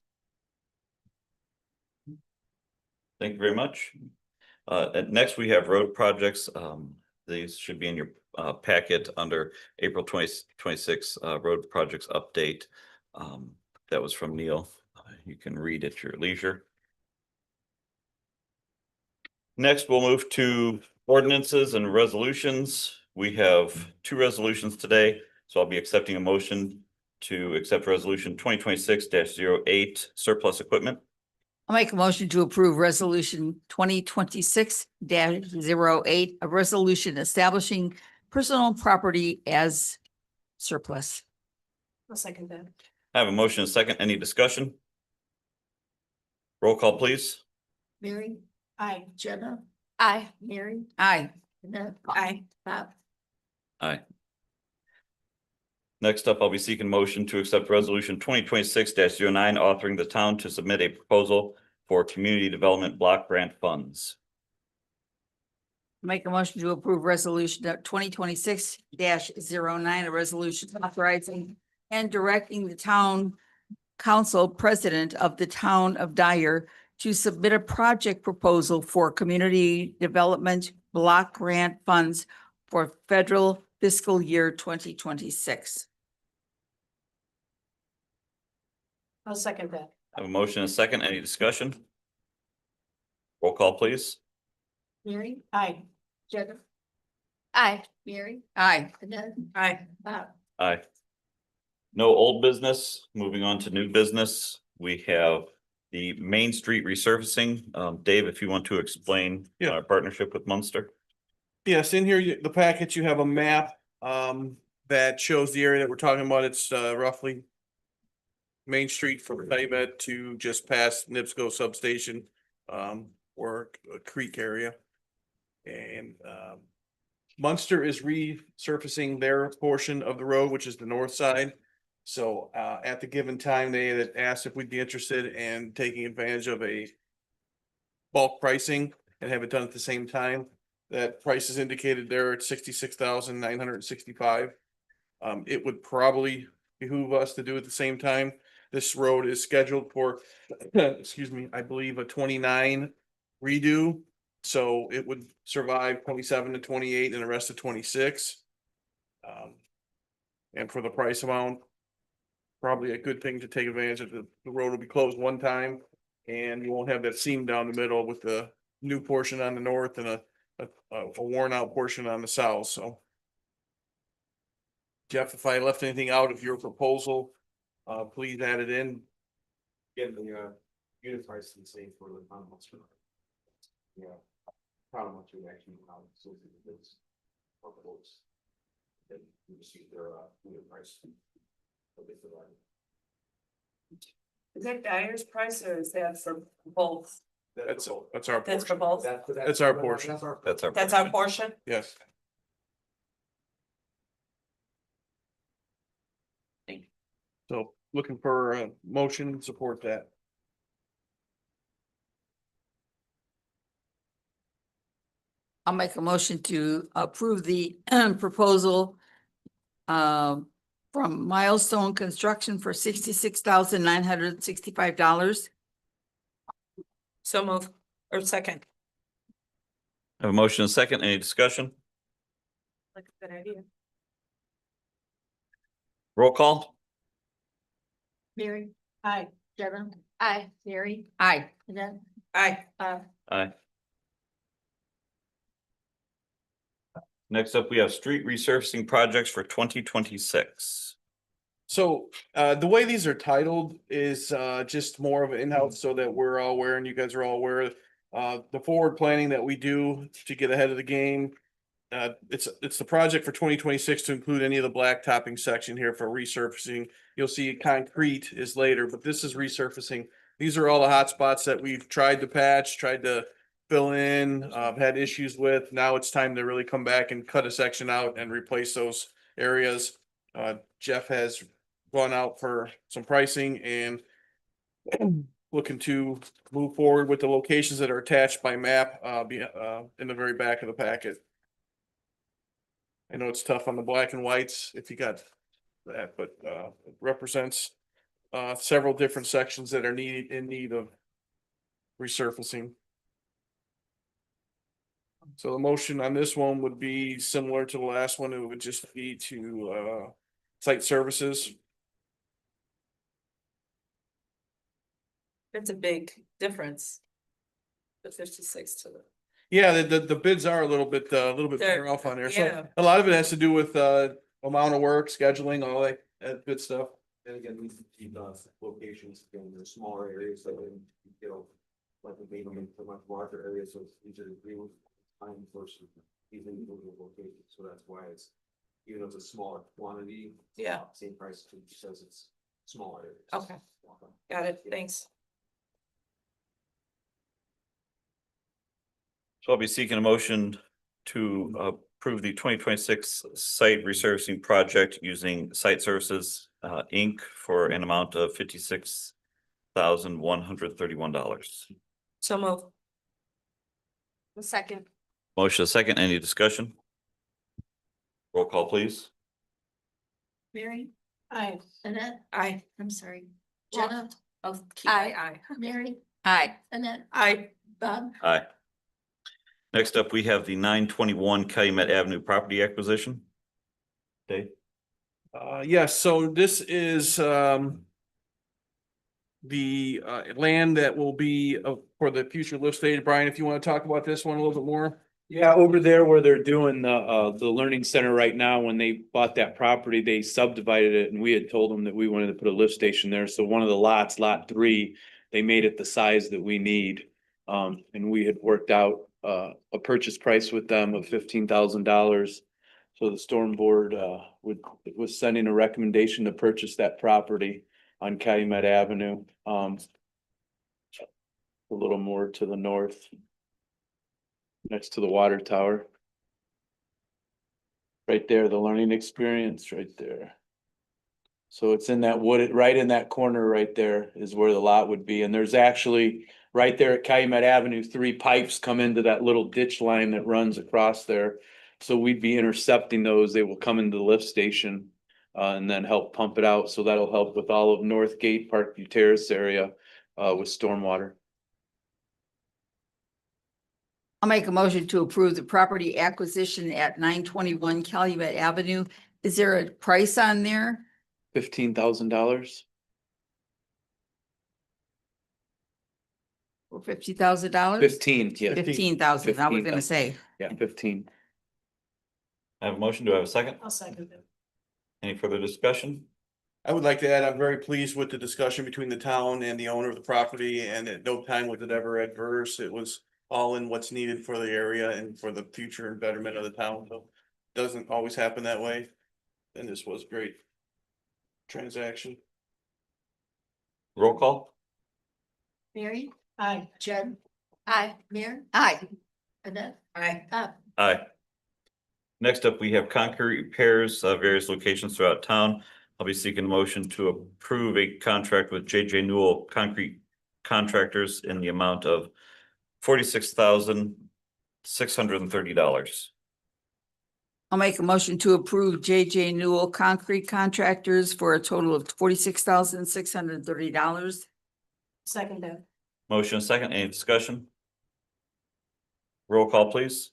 Thank you very much. And next we have road projects. These should be in your packet under April 2026 road projects update. That was from Neil. You can read at your leisure. Next, we'll move to ordinances and resolutions. We have 2 resolutions today, so I'll be accepting a motion to accept resolution 2026-08 surplus equipment. I'll make a motion to approve resolution 2026-08, a resolution establishing personal property as surplus. I'll second that. I have a motion and a second. Any discussion? Roll call, please. Mary, Aye. Jenna, Aye. Mary, Aye. Annette, Aye. Bob. Aye. Next up, I'll be seeking motion to accept resolution 2026-09, authoring the town to submit a proposal for community development block grant funds. Make a motion to approve resolution 2026-09, a resolution authorizing and directing the town council president of the town of Dyer to submit a project proposal for community development block grant funds for federal fiscal year 2026. I'll second that. I have a motion and a second. Any discussion? Roll call, please. Mary, Aye. Jenna, Aye. Mary, Aye. Annette, Aye. Bob. Aye. No old business. Moving on to new business. We have the Main Street resurfacing. Dave, if you want to explain Yeah. our partnership with Munster. Yes, in here, the package, you have a map that shows the area that we're talking about. It's roughly Main Street from Calumet to just past NIPSCO substation, or a creek area. And Munster is resurfacing their portion of the road, which is the north side. So at the given time, they had asked if we'd be interested in taking advantage of a bulk pricing and have it done at the same time. That price is indicated there at 66,965. It would probably behoove us to do it at the same time. This road is scheduled for, excuse me, I believe a 29 redo. So it would survive 27 to 28 and the rest of 26. And for the price amount, probably a good thing to take advantage of. The road will be closed one time and you won't have that seam down the middle with the new portion on the north and a worn out portion on the south. So Jeff, if I left anything out of your proposal, please add it in. Again, the unit price is the same for the Munster. Yeah. Probably much of actually so it's proposed. Then you receive their unit price. Is that Dyer's price or is that for both? That's our That's for portion. both? That's our portion. That's our portion? Yes. So looking for a motion, support that. I'll make a motion to approve the proposal from Milestone Construction for $66,965. So move, or second. I have a motion and a second. Any discussion? Like a good idea. Roll call. Mary, Aye. Jenna, Aye. Mary, Aye. Annette, Aye. Bob. Aye. Next up, we have street resurfacing projects for 2026. So the way these are titled is just more of an in-house so that we're all aware and you guys are all aware. The forward planning that we do to get ahead of the game. It's the project for 2026 to include any of the blacktopping section here for resurfacing. You'll see concrete is later, but this is resurfacing. These are all the hot spots that we've tried to patch, tried to fill in, had issues with. Now it's time to really come back and cut a section out and replace those areas. Jeff has gone out for some pricing and looking to move forward with the locations that are attached by map in the very back of the packet. I know it's tough on the black and whites if you got that, but it represents several different sections that are in need of resurfacing. So the motion on this one would be similar to the last one. It would just be to site services. It's a big difference. The 56 to the. Yeah, the bids are a little bit They're- far off on there. yeah. So a lot of it has to do with amount of work, scheduling, all that good stuff. And again, we keep locations in the smaller areas, so you know, like we made them into much larger areas, so it's easier to deal with time versus these individual locations. So that's why it's, even though it's a smaller quantity. Yeah. Same price because it's smaller areas. Okay. Got it, thanks. So I'll be seeking a motion to approve the 2026 site resurfacing project using Site Services Inc. for an amount of $56,131. So move. The second. Motion a second, any discussion? Roll call, please. Mary, Aye. Annette, Aye. I'm sorry, Jenna, Oh, Aye. Mary, Aye. Annette, Aye. Bob. Aye. Next up, we have the 921 Calumet Avenue property acquisition. Dave? Yes, so this is the land that will be for the future lift station. Brian, if you want to talk about this one a little bit more. Yeah, over there where they're doing the learning center right now, when they bought that property, they subdivided it and we had told them that we wanted to put a lift station there. So one of the lots, lot 3, they made it the size that we need. And we had worked out a purchase price with them of $15,000. So the storm board was sending a recommendation to purchase that property on Calumet Avenue. A little more to the north. Next to the water tower. Right there, the learning experience right there. So it's in that wooded, right in that corner right there is where the lot would be. And there's actually, right there at Calumet Avenue, 3 pipes come into that little ditch line that runs across there. So we'd be intercepting those. They will come into the lift station and then help pump it out. So that'll help with all of Northgate, Parkview Terrace area with stormwater. I'll make a motion to approve the property acquisition at 921 Calumet Avenue. Is there a price on there? $15,000. For $50,000? 15, yeah. 15,000, I was gonna say. Yeah, 15. I have a motion. Do I have a second? I'll second it. Any further discussion? I would like to add, I'm very pleased with the discussion between the town and the owner of the property, and at no time was it ever adverse. It was all in what's needed for the area and for the future and betterment of the town. So doesn't always happen that way. And this was great transaction. Roll call? Mary, Aye. Jen, Aye. Mary, Aye. Annette, Aye. Bob. Aye. Next up, we have concrete repairs, various locations throughout town. I'll be seeking a motion to approve a contract with JJ Newell Concrete Contractors in the amount of $46,630. I'll make a motion to approve JJ Newell Concrete Contractors for a total of $46,630. Second that. Motion second, any discussion? Roll call, please.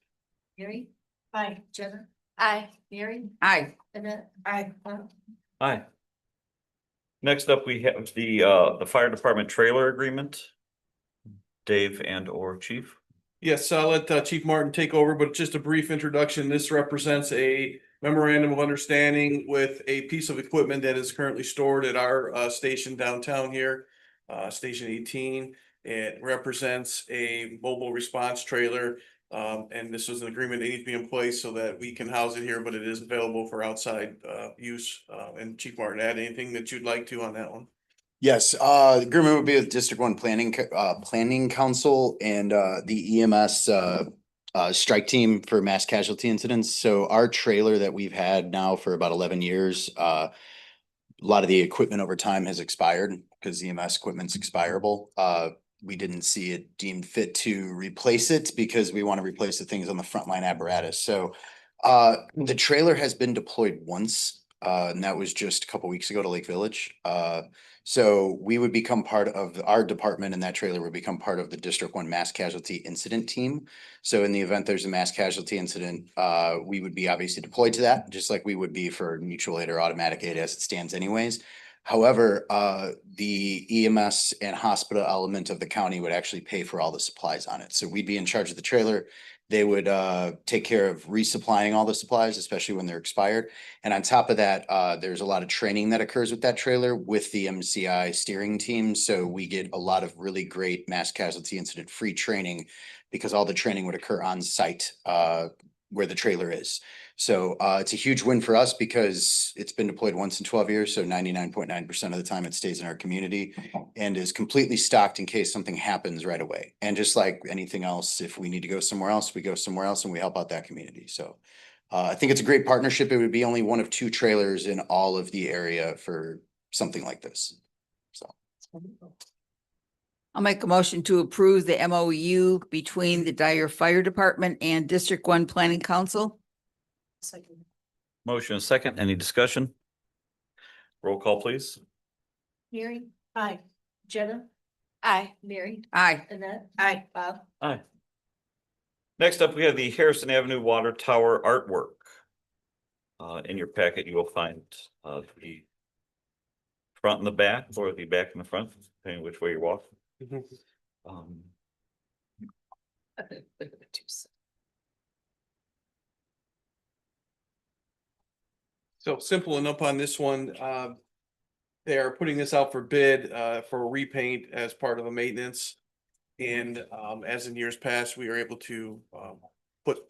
Mary, Aye. Jenna, Aye. Mary, Aye. Annette, Aye. Bob. Aye. Next up, we have the fire department trailer agreement. Dave and or Chief. Yes, I'll let Chief Martin take over, but just a brief introduction. This represents a memorandum of understanding with a piece of equipment that is currently stored at our station downtown here, Station 18. It represents a mobile response trailer. And this was an agreement that needs to be in place so that we can house it here, but it is available for outside use. And Chief Martin, add anything that you'd like to on that one? Yes, the agreement would be with District One Planning Council and the EMS strike team for mass casualty incidents. So our trailer that we've had now for about 11 years, a lot of the equipment over time has expired because EMS equipment's expirable. We didn't see it deemed fit to replace it because we want to replace the things on the frontline apparatus. So the trailer has been deployed once, and that was just a couple weeks ago to Lake Village. So we would become part of our department, and that trailer would become part of the District One Mass Casualty Incident Team. So in the event there's a mass casualty incident, we would be obviously deployed to that, just like we would be for mutual aid or automatic aid as it stands anyways. However, the EMS and hospital element of the county would actually pay for all the supplies on it. So we'd be in charge of the trailer. They would take care of resupplying all the supplies, especially when they're expired. And on top of that, there's a lot of training that occurs with that trailer with the MCI steering team. So we get a lot of really great mass casualty incident free training because all the training would occur on site where the trailer is. So it's a huge win for us because it's been deployed once in 12 years. So 99.9% of the time it stays in our community and is completely stocked in case something happens right away. And just like anything else, if we need to go somewhere else, we go somewhere else and we help out that community. So I think it's a great partnership. It would be only one of 2 trailers in all of the area for something like this. So. I'll make a motion to approve the MOU between the Dyer Fire Department and District One Planning Council. Second. Motion and second. Any discussion? Roll call, please. Mary, Aye. Jenna, Aye. Mary, Aye. Annette, Aye. Bob. Aye. Next up, we have the Harrison Avenue Water Tower artwork. In your packet, you will find the front and the back, or the back and the front, depending which way you walk. So simple enough on this one. They are putting this out for bid for a repaint as part of a maintenance. And as in years past, we are able to put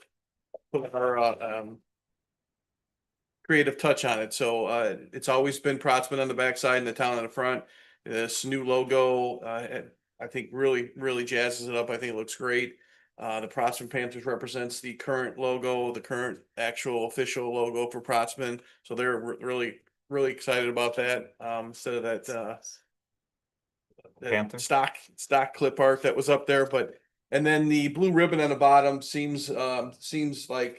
our creative touch on it. So it's always been Protsman on the backside and the town on the front. This new logo, I think really jazzes it up. I think it looks great. The Protsman Panthers represents the current logo, the current actual official logo for Protsman. So they're really excited about that. Instead of that Panther? stock clip art that was up there, and then the blue ribbon on the bottom seems like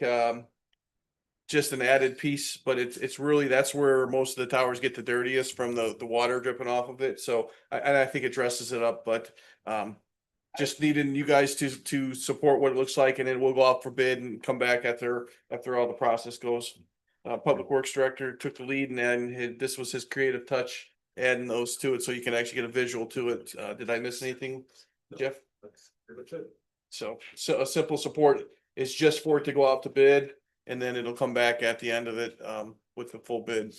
just an added piece, but it's really, that's where most of the towers get the dirtiest from the water dripping off of it. So I think it dresses it up, but just needing you guys to support what it looks like, and then we'll go out for bid and come back after all the process goes. Public Works Director took the lead, and then this was his creative touch, adding those to it so you can actually get a visual to it. Did I miss anything, Jeff? That's pretty much it. So a simple support is just for it to go out to bid, and then it'll come back at the end of it with the full bid.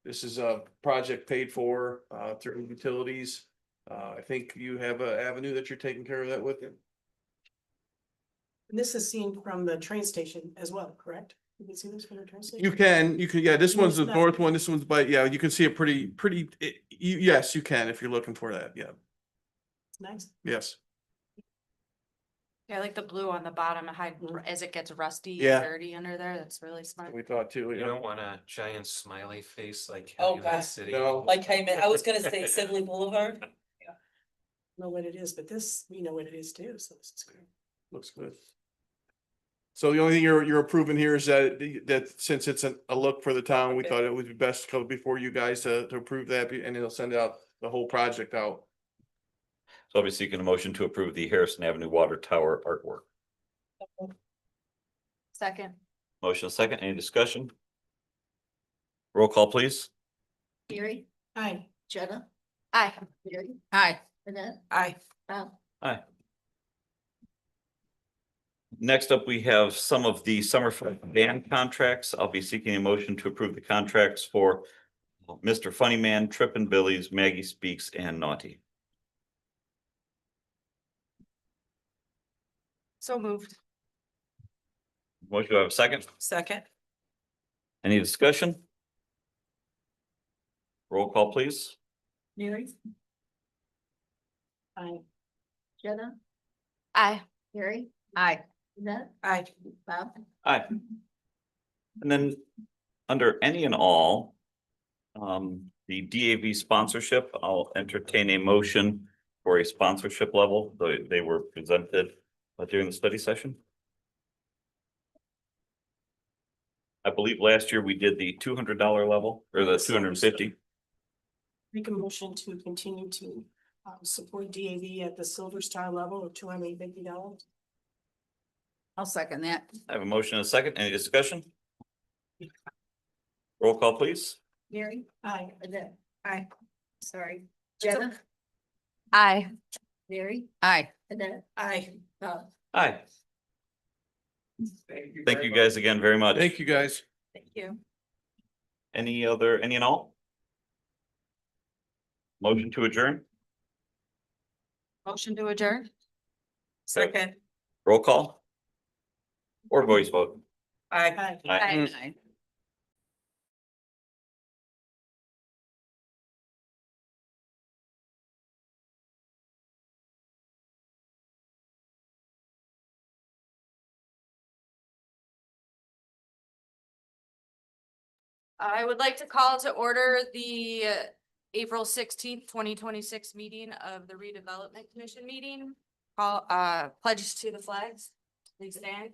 This is a project paid for through utilities. I think you have an avenue that you're taking care of that with. And this is seen from the train station as well, correct? You can see this from the train station? You can, yeah, this No, one's the it's not. north one, this one's yeah, you can see it pretty, yes, you can if you're looking for that, yeah, It's nice. yes. Yeah, I like the blue on the bottom, as it gets rusty, Yeah. dirty under there. That's really smart. We thought too, You yeah. don't want a giant smiley face like Oh, Calumet God. City. No. Like I was gonna say Sibley Boulevard. Know what it is, but this, we know what it is too, so this is great. Looks good. So the only thing you're approving here is that since it's a look for the town, we thought it would be best to come before you guys to approve that, and it'll send out the whole project out. So I'll be seeking a motion to approve the Harrison Avenue Water Tower artwork. Second. Motion and second. Any discussion? Roll call, please. Mary, Aye. Jenna, Aye. Mary, Aye. Annette, Aye. Bob. Aye. Next up, we have some of the Summerfest band contracts. I'll be seeking a motion to approve the contracts for Mr. Funnyman, Trippin' Billy's, Maggie Speaks, and Naughty. So moved. Motion, do I have a second? Second. Any discussion? Roll call, please. Mary, Aye. Jenna, Aye. Harry, Aye. Yvette, Aye. Bob. Aye. And then under any and all, the DAV sponsorship, I'll entertain a motion for a sponsorship level. They were presented during the study session. I believe last year we did the $200 level or the 250. Make a motion to continue to support DAV at the Silver Star level of $250. I'll second that. I have a motion and a second. Any discussion? Roll call, please. Mary, Aye. Yvette, Aye. sorry, Jenna, Aye. Mary, Aye. Yvette, Aye. Bob. Aye. Thank you guys again very much. Thank you, guys. Thank you. Any and all? Motion to adjourn? Motion to adjourn? Second. Roll call? Or voice vote? Aye. Aye. Aye. I would like to call to order the April 16th, 2026 meeting of the Redevelopment Commission meeting. Call, pledges to the flags. Please stand.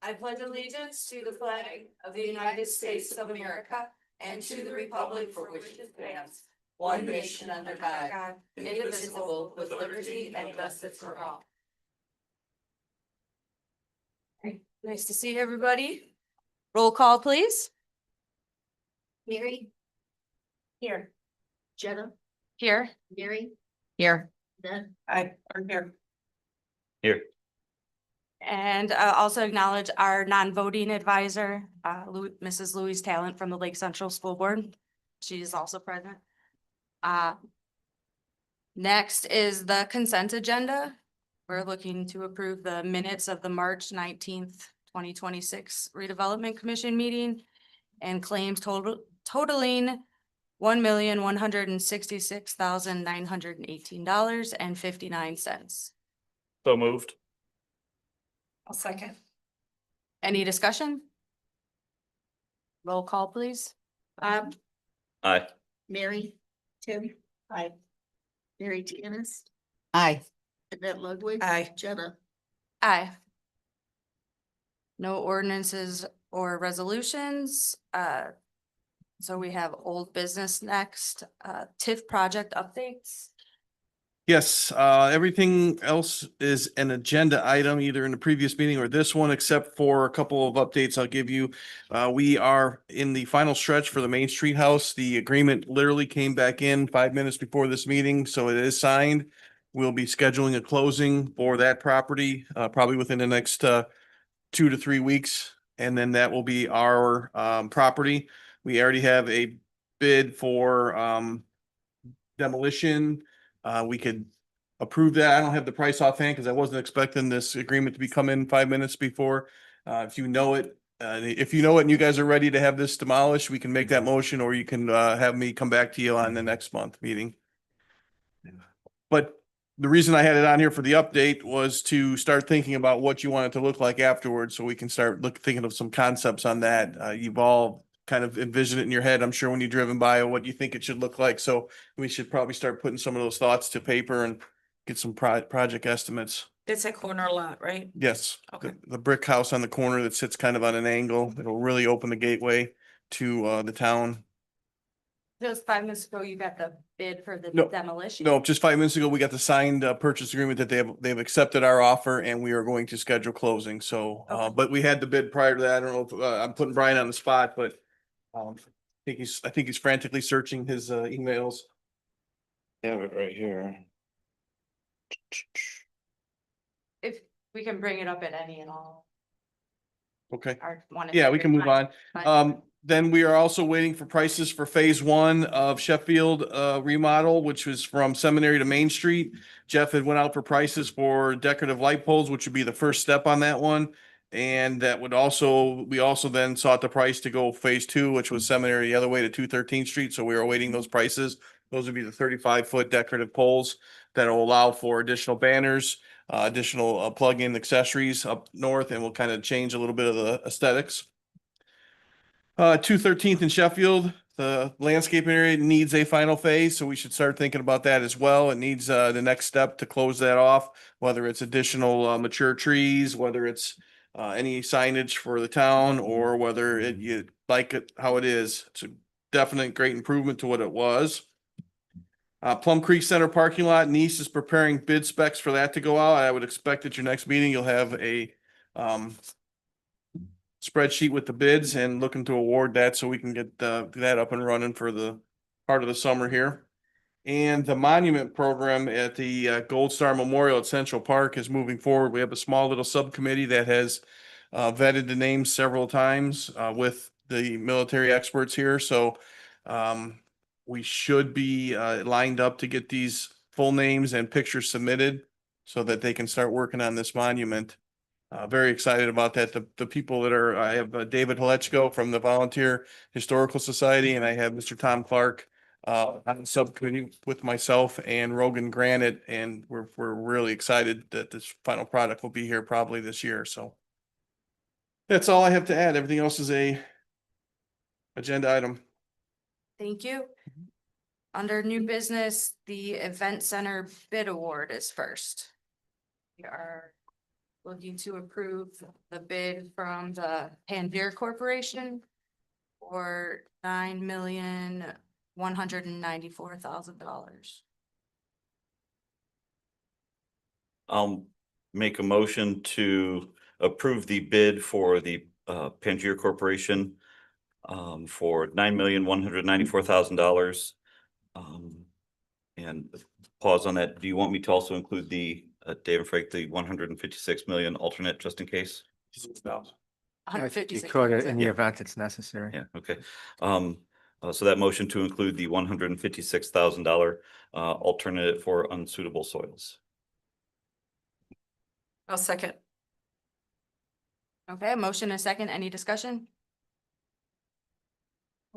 I pledge allegiance to the flag of the United States of America and to the republic for which it stands, one nation under God, indivisible, with liberty and justice for all. Nice to see everybody. Roll call, please. Mary, Here. Jenna, Here. Mary, Here. Yvette, Aye. I'm here. Here. And also acknowledge our non-voting advisor, Mrs. Louise Talent from the Lake Central School Board. She is also present. Next is the consent agenda. We're looking to approve the minutes of the March 19th, 2026 Redevelopment Commission meeting and claims totaling $1,166,918.59. So moved. I'll second. Any discussion? Roll call, please. Bob, Aye. Mary, Tim, Aye. Mary Tannis, Aye. Yvette Ludwig. Aye. Jenna. Aye. No ordinances or resolutions. So we have old business next, TIF project updates. Yes, everything else is an agenda item, either in the previous meeting or this one, except for a couple of updates I'll give you. We are in the final stretch for the Main Street House. The agreement literally came back in 5 minutes before this meeting, so it is signed. We'll be scheduling a closing for that property, probably within the next 2 to 3 weeks. And then that will be our property. We already have a bid for demolition. We could approve that. I don't have the price offhand because I wasn't expecting this agreement to be come in 5 minutes before. If you know it and you guys are ready to have this demolished, we can make that motion, or you can have me come back to you on the next month meeting. But the reason I had it on here for the update was to start thinking about what you want it to look like afterwards, so we can start thinking of some concepts on that. You've all kind of envisioned it in your head, I'm sure, when you've driven by, what you think it should look like. So we should probably start putting some of those thoughts to paper and get some project estimates. It's a corner lot, right? Yes. Okay. The brick house on the corner that sits kind of on an angle. It'll really open the gateway to the town. Just 5 minutes ago, you got the bid for the No, demolition. No, just 5 minutes ago, we got the signed purchase agreement that they've accepted our offer, and we are going to schedule closing. So, but we had the bid prior to that. I don't know if I'm putting Brian on the spot, but I think he's frantically searching his emails. Have it right here. if we can bring it up at any and all, Okay. or one. Yeah, we can move on. Then we are also waiting for prices for phase one of Sheffield remodel, which was from Seminary to Main Street. Jeff had went out for prices for decorative light poles, which would be the first step on that one. And that would also, we also then sought the price to go phase two, which was Seminary the other way to 213th Street. So we are awaiting those prices. Those would be the 35-foot decorative poles that will allow for additional banners, additional plug-in accessories up north, and will kind of change a little bit of the aesthetics. 213th in Sheffield, the landscaping area needs a final phase, so we should start thinking about that as well. It needs the next step to close that off, whether it's additional mature trees, whether it's any signage for the town, or whether you like it how it is. It's a definite great improvement to what it was. Plum Creek Center parking lot, Nice is preparing bid specs for that to go out. I would expect at your next meeting, you'll have a spreadsheet with the bids and looking to award that so we can get that up and running for the part of the summer here. And the monument program at the Gold Star Memorial at Central Park is moving forward. We have a small little subcommittee that has vetted the names several times with the military experts here. So we should be lined up to get these full names and pictures submitted so that they can start working on this monument. Very excited about that. The people that are, I have David Halechko from the Volunteer Historical Society, and I have Mr. Tom Clark on the subcommittee with myself and Rogan Granite, and we're really excited that this final product will be here probably this year. So that's all I have to add. Everything else is a agenda item. Thank you. Under new business, the event center bid award is first. We are looking to approve the bid from the Panvier Corporation for $9,194,000. I'll make a motion to approve the bid for the Pangier Corporation for $9,194,000. And pause on that. Do you want me to also include the David Frank, the 156 million alternate just in case? You could in the event it's necessary. Yeah, okay. So that motion to include the $156,000 alternate for unsuitable soils. I'll second. Okay, a motion and a second. Any discussion?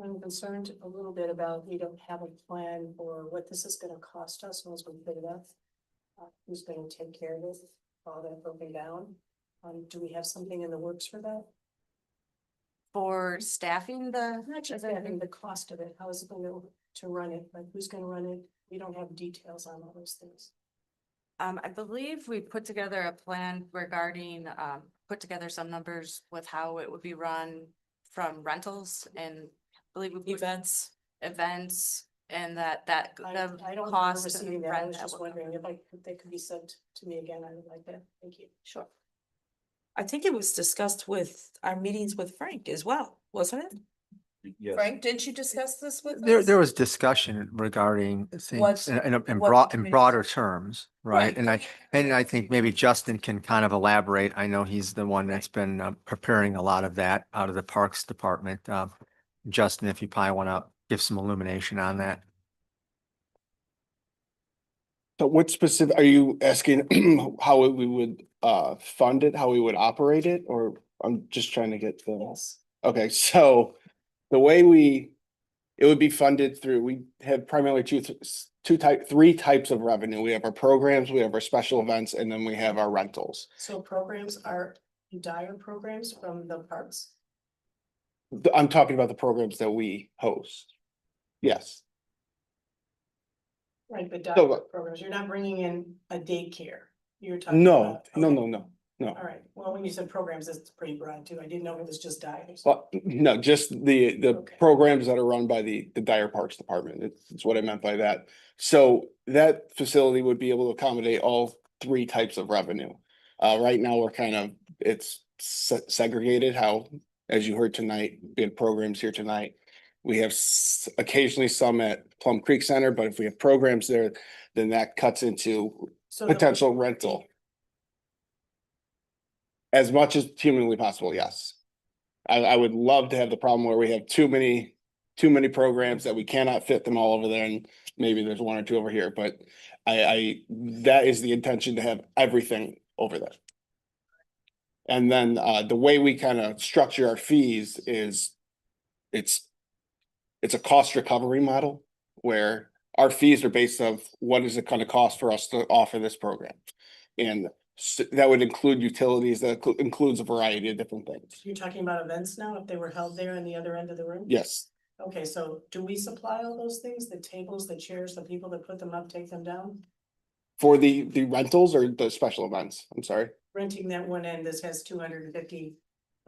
I'm concerned a little bit about, we don't have a plan for what this is gonna cost us once we put it up. Who's gonna take care of it, all that broken down? Do we have something in the works for that? For staffing the. Not just having the cost of it, how is it going to run it, like who's gonna run it? We don't have details on all those things. I believe we put together a plan regarding, put together some numbers with how it would be run from rentals, and I believe we put events, and that I don't remember cost and receiving that, I rent was that just would wondering if they could be sent to me again, I would like that, thank you. Sure. I think it was discussed with our meetings with Frank as well, wasn't it? Yes. Frank, didn't you discuss this with us? There was discussion regarding things What- in what broader terms, right? Right. And I think maybe Justin can kind of elaborate. I know he's the one that's been preparing a lot of that out of the Parks Department. Justin, if you probably want to give some illumination on that. So what specific, are you asking how we would fund it, how we would operate it, or I'm just trying to get the, Yes. okay, so the way it would be funded through, we have primarily three types of revenue. We have our programs, we have our special events, and then we have our rentals. So programs are dire programs from the parks? I'm talking about the programs that we host. Yes. Right, but So, dire programs, you're not bringing in a daycare, you're talking No, about. no, okay. no, no, no. All right, well, when you said programs, it's pretty broad too, I didn't know it was just dives. Well, no, just the Okay. programs that are run by the Dyer Parks Department. It's what I meant by that. So that facility would be able to accommodate all three types of revenue. Right now, we're kind of, it's segregated how, as you heard tonight, we had programs here tonight. We have occasionally some at Plum Creek Center, but if we have programs there, then that cuts into So the- potential rental. As much as humanly possible, yes. I would love to have the problem where we have too many programs that we cannot fit them all over there, and maybe there's one or two over here, but that is the intention, to have everything over there. And then the way we kind of structure our fees is it's a cost recovery model where our fees are based of what is it going to cost for us to offer this program. And that would include utilities, that includes a variety of different things. You're talking about events now, if they were held there in the other end of the room? Yes, Okay, so do we supply all those things, the tables, the chairs, the people that put them up, take them down? for the rentals or the special events, I'm sorry. Renting that one end, this has 250.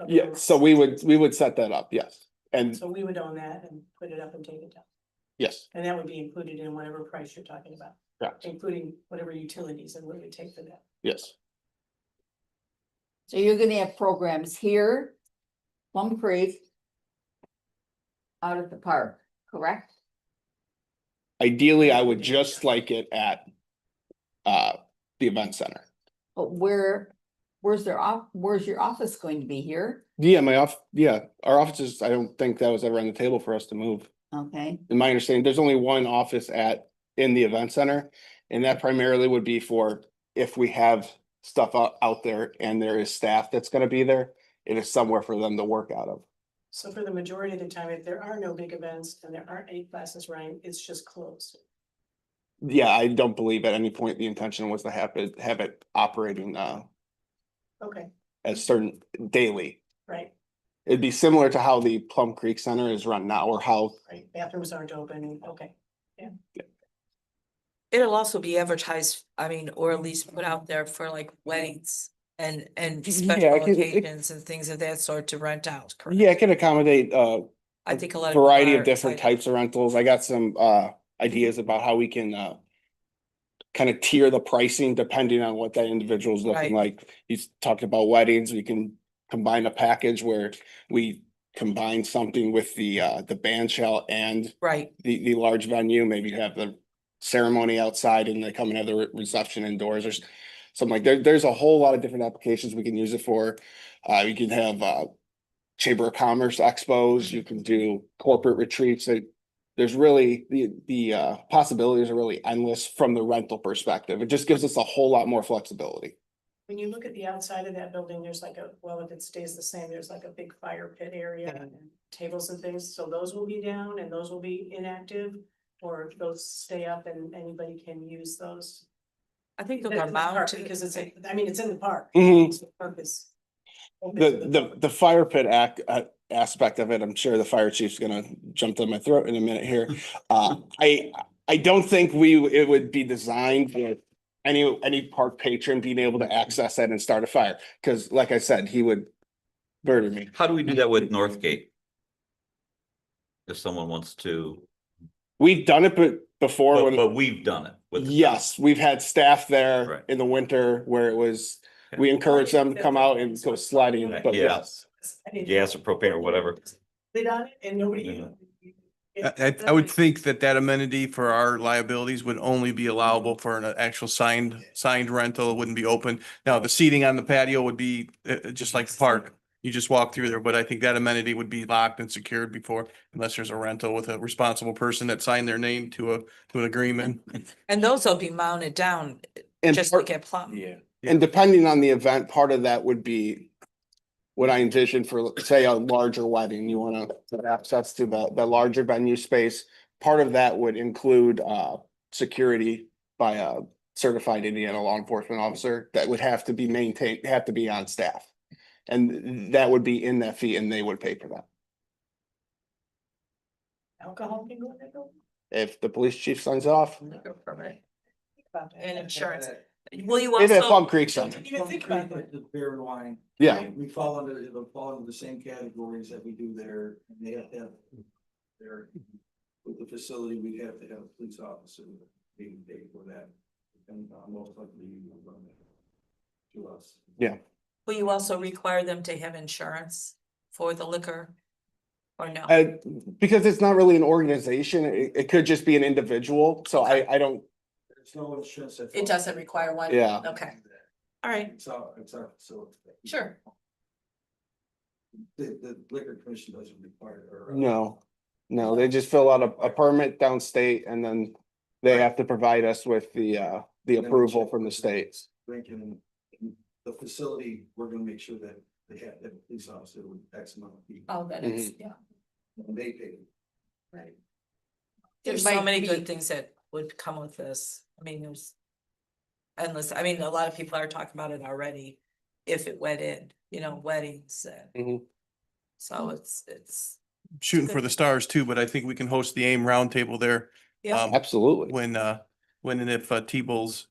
Yeah, so we would set that up, yes. And So we would own that and put it up and take it down. yes, And that would be included in whatever price you're talking about, correct, including whatever utilities and what we take for that. yes. So you're gonna have programs here, Plum Creek, out at the park, correct? Ideally, I would just like it at the event center. But where's your office going to be here? Yeah, our offices, I don't think that was ever on the table for us to move. Okay, In my understanding, there's only one office in the event center, and that primarily would be for if we have stuff out there and there is staff that's gonna be there, it is somewhere for them to work out of. So for the majority of the time, if there are no big events and there aren't any classes running, it's just closed. Yeah, I don't believe at any point the intention was to have it operating Okay, as certain daily. right, It'd be similar to how the Plum Creek Center is run now, or how, right. Bathrooms aren't open. Okay. It'll also be advertised, I mean, or at least put out there for like weddings and Yeah, special it could- occasions and things of that sort to rent out, correct? yeah, it can accommodate I think a lot of. variety people of are different excited. types of rentals. I got some ideas about how we can kind of tier the pricing depending on what that individual is looking Right. like. He's talked about weddings. We can combine a package where we combine something with the band shell and Right, the large venue, maybe have the ceremony outside and they come and have the reception indoors or something like there's a whole lot of different applications we can use it for. You can have Chamber of Commerce expos, you can do corporate retreats. There's really the possibilities are really endless from the rental perspective. It just gives us a whole lot more flexibility. When you look at the outside of that building, there's like if it stays the same, there's like a big fire pit area and tables and things. So those will be down and those will be inactive, or those stay up and anybody can use those. I think they'll That's be in the park, mounted. because it's in the park. Mhm. So the park is open to The fire pit aspect of it, I'm sure the fire chief's gonna jump down my throat in a minute here. I don't think it would be designed for any park patron being able to access that and start a fire, because like I said, he would murder me. How do we do that with Northgate? If someone wants to, We've done it before when. but we've done it with. Yes, we've had staff there Right. in the winter where it was, Okay. we encourage them to come out and go sledding, Right, but yeah. yes. Gas or propane or whatever. lid on it and nobody. I would think that amenity for our liabilities would only be allowable for an actual signed rental. It wouldn't be open. Now, the seating on the patio would be just like the park. You just walk through there, but I think that amenity would be locked and secured before, unless there's a rental with a responsible person that signed their name to an agreement. And those will be mounted down, And just part- like at Plum. Yeah. And depending on the event, part of that would be what I envision for, say, a larger wedding, you wanna have access to the larger venue space. Part of that would include security by a certified Indiana law enforcement officer that would have to be maintained, have to be on staff. And that would be in that fee and they would pay for that. Alcohol can go in that building? If the police chief signs off, And insurance. Will you it's at also, Plum Creek Center. Didn't even think about that. The beer and wine. Yeah. We fall under the same categories that we do there, and they have to have their, with the facility, we'd have to have a police officer being paid for that. And most likely you will run it to us. Yeah. will you also require them to have insurance for the liquor? Or no? Because it's not really an organization, it could just be an individual, so I don't, There's no insurance. It doesn't require one? Yeah. Okay. All right, It's our facility. sure. The liquor commission doesn't require. No, they just fill out a permit downstate and then they have to provide us with the approval from the states. Drinking, the facility, we're gonna make sure that they have a police officer with X amount of people. Oh, that is, yeah. And they pay. Right. There's It so might many be- good things that would come with this. I mean, there's endless, I mean, a lot of people are talking about it already. If it went in, you know, weddings and Mhm. so it's. Shooting for the stars too, but I think we can host the AIM roundtable there. Yeah. Absolutely. When and if T-Bowles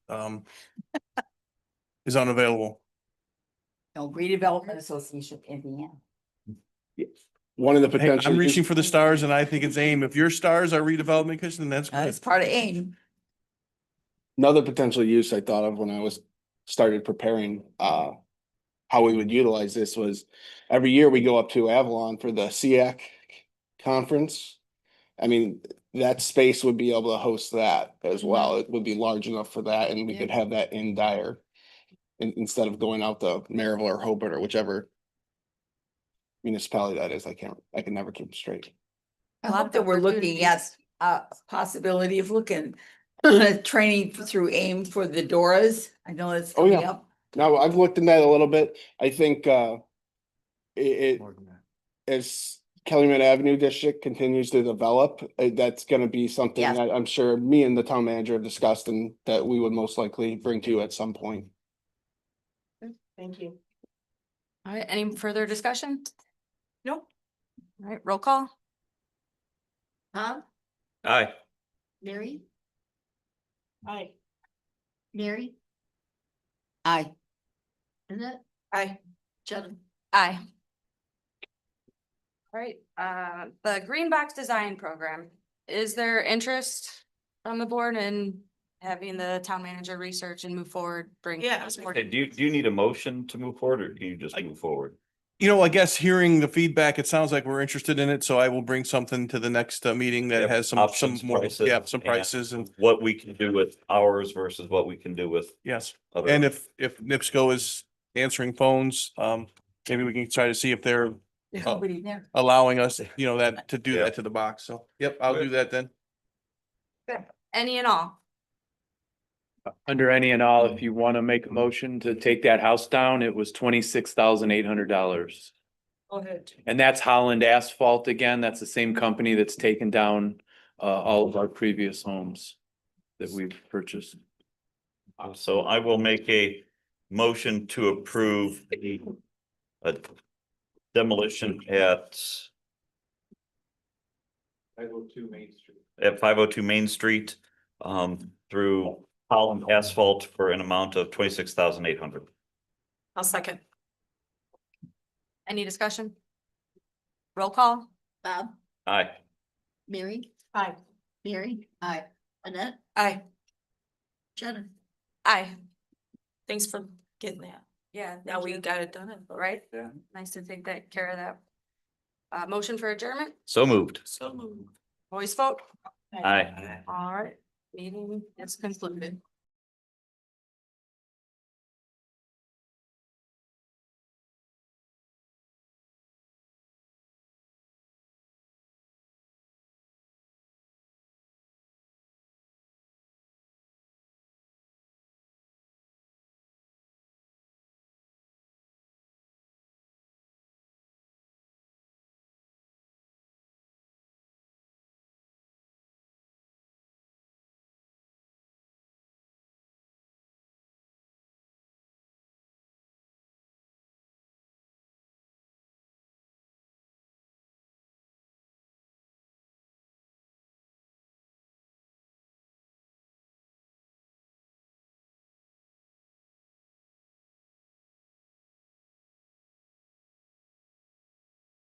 is unavailable. No, Redevelopment Association of Indiana. One of the Hey, potential. I'm reaching for the stars and I think it's AIM. If your stars are redevelopment commission, then that's It's good. part of AIM. Another potential use I thought of when I was started preparing, how we would utilize this was every year we go up to Avalon for the SEAC conference. I mean, that space would be able to host that as well. It would be large enough for that and we could have that in Dyer. Instead of going out to Maryville or Hobart or whichever municipality that is, I can never keep them straight. I hope that we're looking at possibility of looking training through AIM for the Doras. I know it's Oh, coming yeah. up. Now, I've looked in that a little bit. I think, it, More than that. as Calumet Avenue District continues to develop, that's gonna be something Yes. that I'm sure me and the town manager have discussed and that we would most likely bring to you at some point. Thank you. All right, any further discussion? Nope. All right, roll call. Tom, Aye. Mary, Hi. Mary, Aye. Annette, Hi. Jenna. Aye. All right, the Green Box Design Program, is there interest from the board in having the town manager research and move forward, bring? Yeah. us more- Okay, do you need a motion to move forward or can you just move forward? You know, I guess hearing the feedback, it sounds like we're interested in it, so I will bring something to the next meeting that Yep, has some options, more, prices, yeah, some and prices and What we can do with ours versus what we can do with yes. other. And if NIPSCO is answering phones, maybe we can try to see if they're There's nobody there. allowing us, you know, that to do Yeah. that to the box. So, yep, I'll do that then. Any and all? Under any and all, if you want to make a motion to take that house down, it was $26,800. Go ahead. And that's Holland Asphalt again. That's the same company that's taken down all of our previous homes that we've purchased. So I will make a motion to approve a demolition at 502 Main Street. 502 Main Street through Holland Asphalt for an amount of 26,800. I'll second. Any discussion? Roll call. Bob, Aye. Mary, Hi. Mary, Aye. Annette, Aye. Jenna. Aye. Thanks for getting that. Yeah. Now thank we you. got it done. Right? Yeah. Nice to take that care of that. Motion for adjournment, So moved. So moved. voice vote. Aye. All right, meeting is concluded.